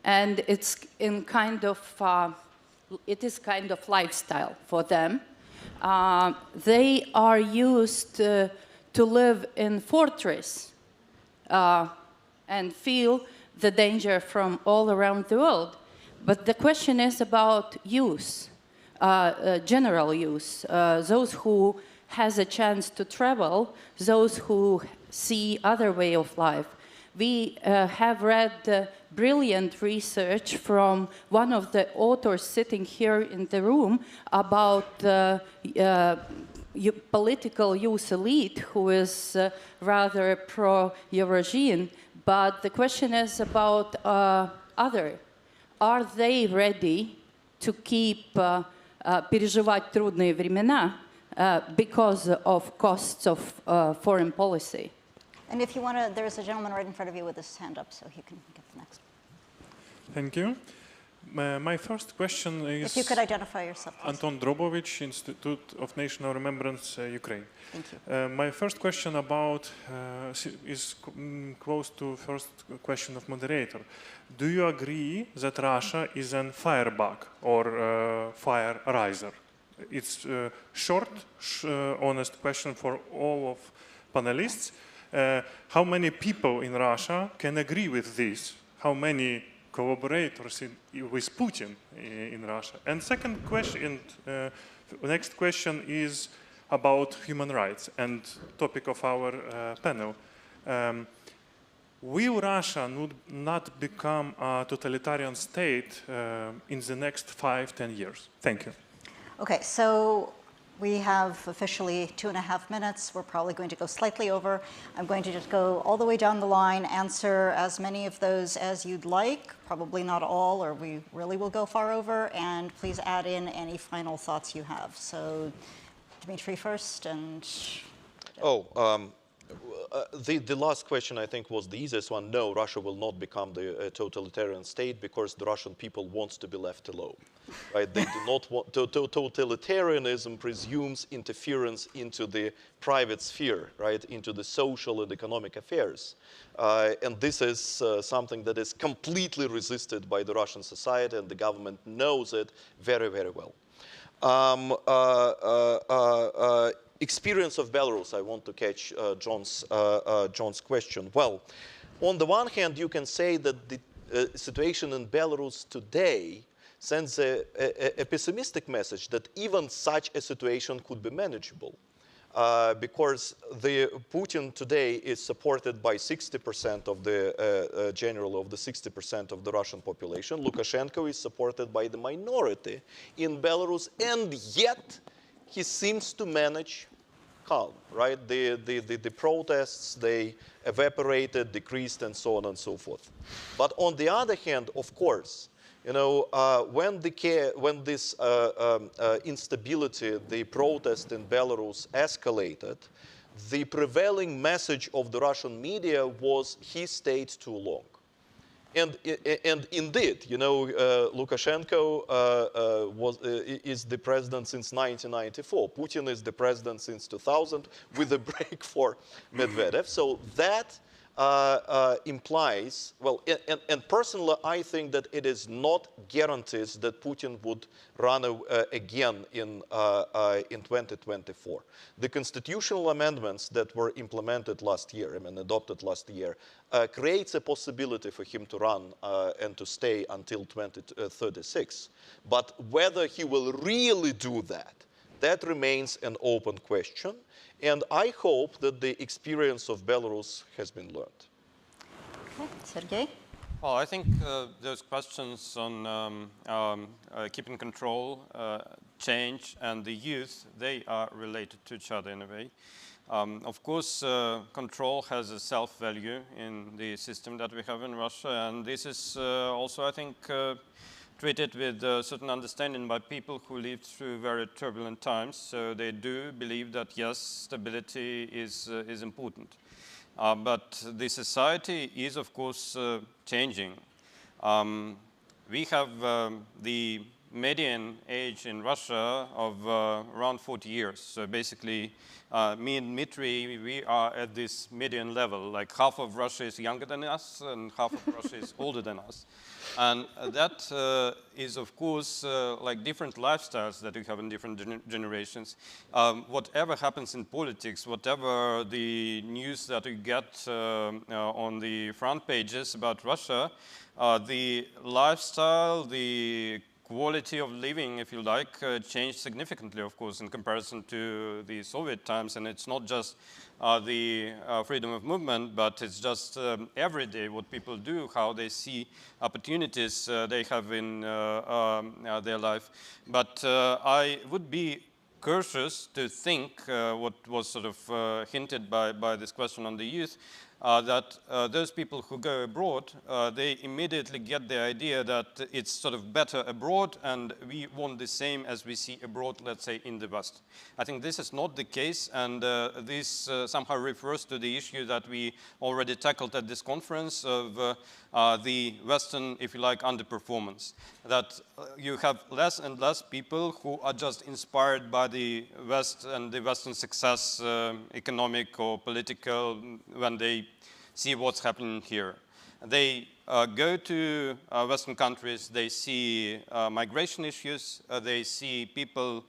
and it is kind of lifestyle for them. They are used to live in fortress and feel the danger from all around the world. But the question is about use, general use, those who has a chance to travel, those who see other way of life. We have read brilliant research from one of the authors sitting here in the room about political youth elite who is rather pro-Eurasian. But the question is about other. Are they ready to keep переживать трудные времена because of costs of foreign policy? And if you want to, there's a gentleman right in front of you with his hand up, so he can get the next. Thank you. My first question is... If you could identify yourself, please. Anton Drobovich, Institute of National Remembrance, Ukraine. Thank you. My first question about is close to first question of moderator. Do you agree that Russia is a firebug or fire riser? It's a short, honest question for all of panelists. How many people in Russia can agree with this? How many collaborators with Putin in Russia? And second question, next question is about human rights and topic of our panel. Will Russia not become a totalitarian state in the next 5-10 years? Thank you. Okay, so we have officially 2.5 minutes. We're probably going to go slightly over. I'm going to just go all the way down the line, answer as many of those as you'd like, probably not all, or we really will go far over, and please add in any final thoughts you have. So Dmitry first, and... The last question, I think, was the easiest one. No, Russia will not become the totalitarian state because the Russian people want to be left alone. Right? They do not want totalitarianism presumes interference into the private sphere, right? Into the social and economic affairs. And this is something that is completely resisted by the Russian society, and the government knows it very, very well. Experience of Belarus, I want to catch John's question. Well, on the one hand, you can say that the situation in Belarus today sends a pessimistic message that even such a situation could be manageable. Because Putin today is supported by 60% of the general of the 60% of the Russian population. Lukashenko is supported by the minority in Belarus, and yet he seems to manage calm, right? The protests, they evaporated, decreased, and so on and so forth. But on the other hand, of course, you know, when this instability, the protest in Belarus escalated, the prevailing message of the Russian media was he stayed too long. And indeed, you know, Lukashenko is the president since 1994. Putin is the president since 2000 with a break for Medvedev. So that implies, well, and personally, I think that it is not guarantees that Putin would run again in 2024. The constitutional amendments that were implemented last year, I mean, adopted last year, creates a possibility for him to run and to stay until 2036. But whether he will really do that, that remains an open question. And I hope that the experience of Belarus has been learned. Okay, Sergey? Well, I think those questions on keeping control, change, and the youth, they are related to each other in a way. Of course, control has a self-value in the system that we have in Russia, and this is also, I think, treated with a certain understanding by people who lived through very turbulent times. So they do believe that, yes, stability is important. But the society is, of course, changing. We have the median age in Russia of around 40 years. So basically, me and Dmitry, we are at this median level. Like half of Russia is younger than us and half of Russia is older than us. And that is, of course, like different lifestyles that we have in different generations. Whatever happens in politics, whatever the news that we get on the front pages about Russia, the lifestyle, the quality of living, if you like, changed significantly, of course, in comparison to the Soviet times. And it's not just the freedom of movement, but it's just every day what people do, how they see opportunities they have in their life. But I would be cautious to think what was sort of hinted by this question on the youth, that those people who go abroad, they immediately get the idea that it's sort of better abroad and we want the same as we see abroad, let's say, in the West. I think this is not the case, and this somehow refers to the issue that we already tackled at this conference of the Western, if you like, underperformance. That you have less and less people who are just inspired by the West and the Western success, economic or political, when they see what's happening here. They go to Western countries, they see migration issues, they see people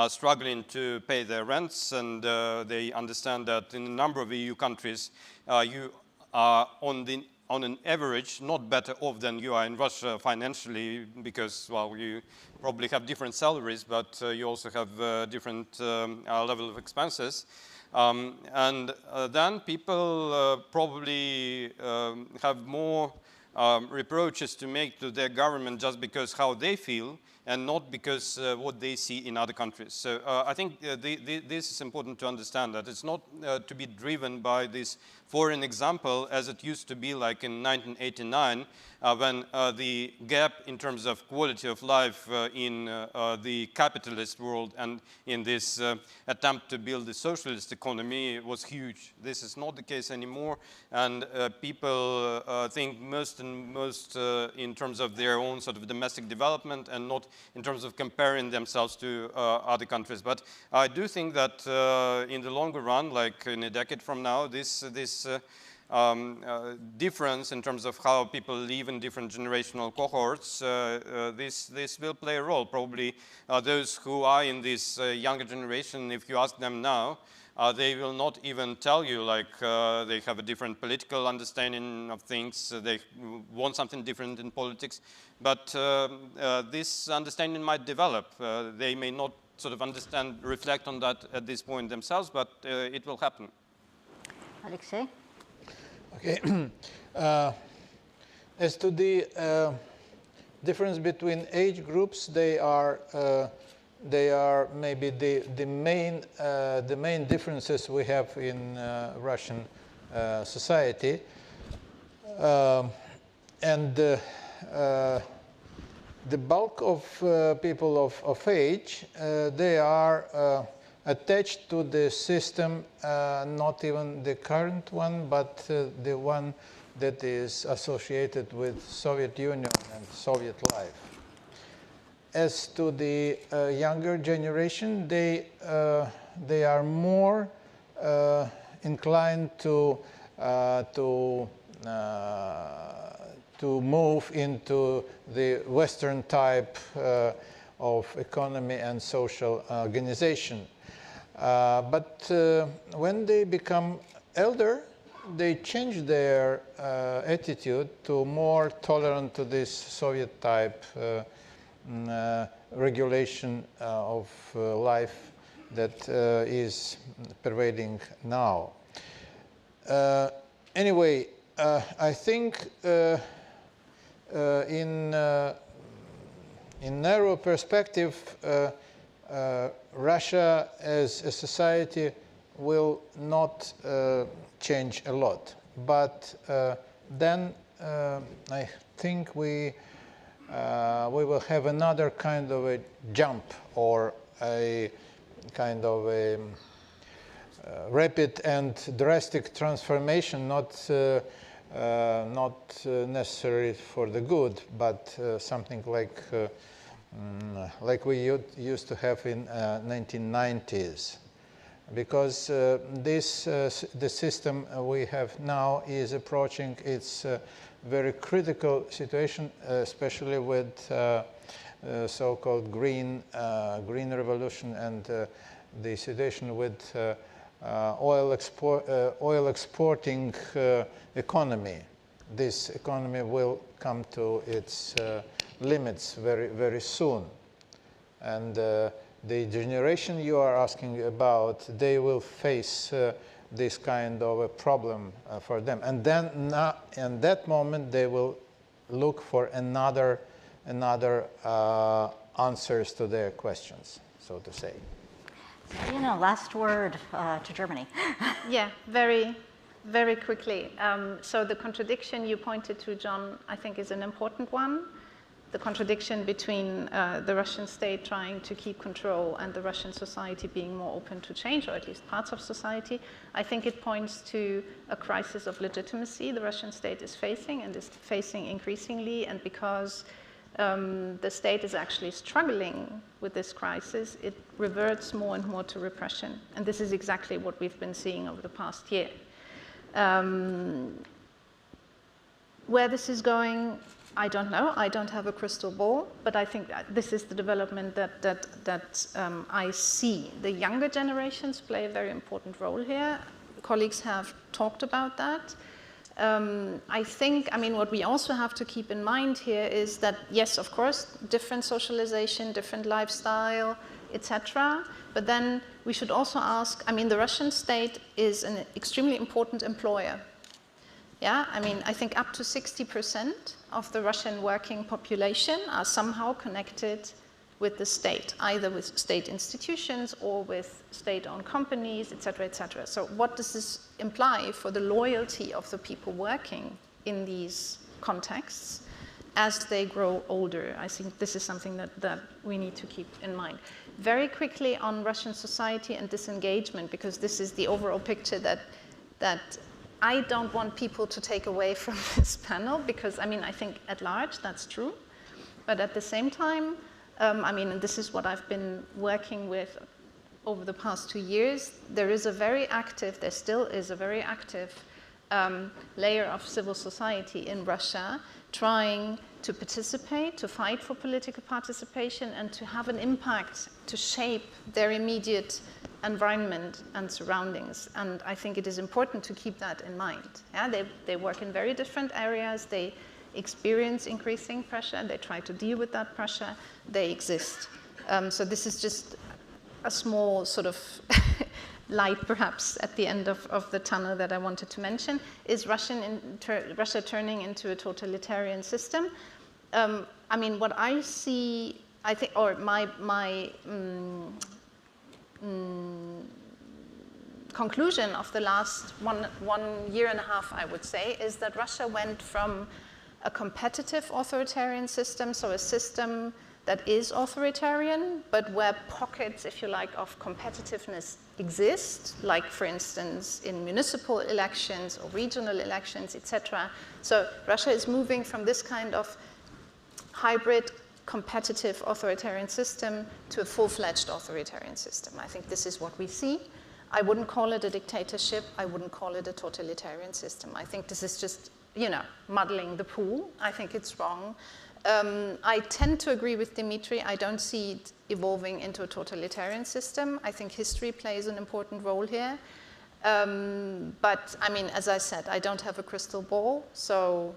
struggling to pay their rents, and they understand that in a number of EU countries, you are on an average not better off than you are in Russia financially, because, well, you probably have different salaries, but you also have different level of expenses. And then people probably have more reproaches to make to their government just because how they feel, and not because what they see in other countries. So I think this is important to understand, that it's not to be driven by this foreign example as it used to be like in 1989, when the gap in terms of quality of life in the capitalist world and in this attempt to build a socialist economy was huge. This is not the case anymore, and people think most in terms of their own sort of domestic development and not in terms of comparing themselves to other countries. But I do think that in the longer run, like in a decade from now, this difference in terms of how people live in different generational cohorts, this will play a role. Probably those who are in this younger generation, if you ask them now, they will not even tell you like they have a different political understanding of things, they want something different in politics, but this understanding might develop. They may not sort of reflect on that at this point themselves, but it will happen. Alexey? Okay. As to the difference between age groups, they are maybe the main differences we have in Russian society, and the bulk of people of age, they are attached to the system, not even the current one, but the one that is associated with Soviet Union and Soviet life. As to the younger generation, they are more inclined to move into the Western type of economy and social organization. But when they become elder, they change their attitude to more tolerant to this Soviet type regulation of life that is pervading now. Anyway, I think in narrow perspective, Russia as a society will not change a lot. But then I think we will have another kind of a jump, or a kind of a rapid and drastic transformation, not necessarily for the good, but something like like we used to have in 1990s. Because the system we have now is approaching its very critical situation, especially with so-called green revolution and the situation with oil exporting economy. This economy will come to its limits very soon, and the generation you are asking about, they will face this kind of a problem for them. And then in that moment, they will look for another answers to their questions, so to say. You know, last word to Germany. Yeah, very quickly. So the contradiction you pointed to, John, I think is an important one. The contradiction between the Russian state trying to keep control and the Russian society being more open to change, or at least parts of society. I think it points to a crisis of legitimacy the Russian state is facing and is facing increasingly, and because the state is actually struggling with this crisis, it reverts more and more to repression. And this is exactly what we've been seeing over the past year. Where this is going, I don't know. I don't have a crystal ball, but I think that this is the development that I see. The younger generations play a very important role here. Colleagues have talked about that. I think, what we also have to keep in mind here is that, yes, of course, different socialization, different lifestyle, etc. But then we should also ask, the Russian state is an extremely important employer. Yeah, I think up to 60% of the Russian working population are somehow connected with the state, either with state institutions or with state-owned companies, etc., etc. So what does this imply for the loyalty of the people working in these contexts as they grow older? I think this is something that we need to keep in mind. Very quickly on Russian society and disengagement, because this is the overall picture that I don't want people to take away from this panel, because I think at large that's true, but at the same time, and this is what I've been working with over the past 2 years, there still is a very active layer of civil society in Russia trying to participate, to fight for political participation, and to have an impact, to shape their immediate environment and surroundings. And I think it is important to keep that in mind. Yeah? They work in very different areas, they experience increasing pressure, they try to deal with that pressure, they exist. So this is just a small sort of light perhaps at the end of the tunnel that I wanted to mention. Is Russia turning into a totalitarian system? What I see, I think, or my conclusion of the last one year and a half, I would say, is that Russia went from a competitive authoritarian system, so a system that is authoritarian, but where pockets, if you like, of competitiveness exist, like, for instance, in municipal elections or regional elections, etc. So Russia is moving from this kind of hybrid competitive authoritarian system to a full-fledged authoritarian system. I think this is what we see. I wouldn't call it a dictatorship. I wouldn't call it a totalitarian system. I think this is just, muddling the pool. I think it's wrong. I tend to agree with Dmitry. I don't see it evolving into a totalitarian system. I think history plays an important role here. But, as I said, I don't have a crystal ball. So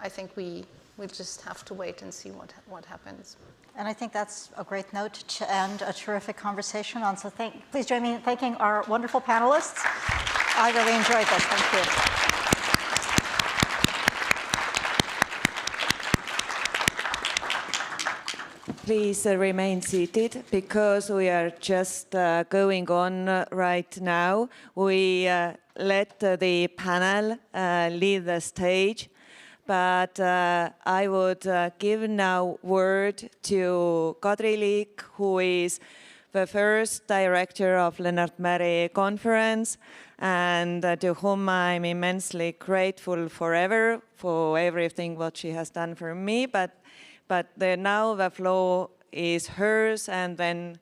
I think we'll just have to wait and see what happens. And I think that's a great note to end a terrific conversation on. So please join me in thanking our wonderful panelists. I really enjoyed this. Thank you. Please remain seated, because we are just going on right now. We let the panel lead the stage, but I would give now word to Kadri Liik, who is the first director of Lennart Meri Conference, and to whom I'm immensely grateful forever for everything what she has done for me. But but now the floor is hers, and then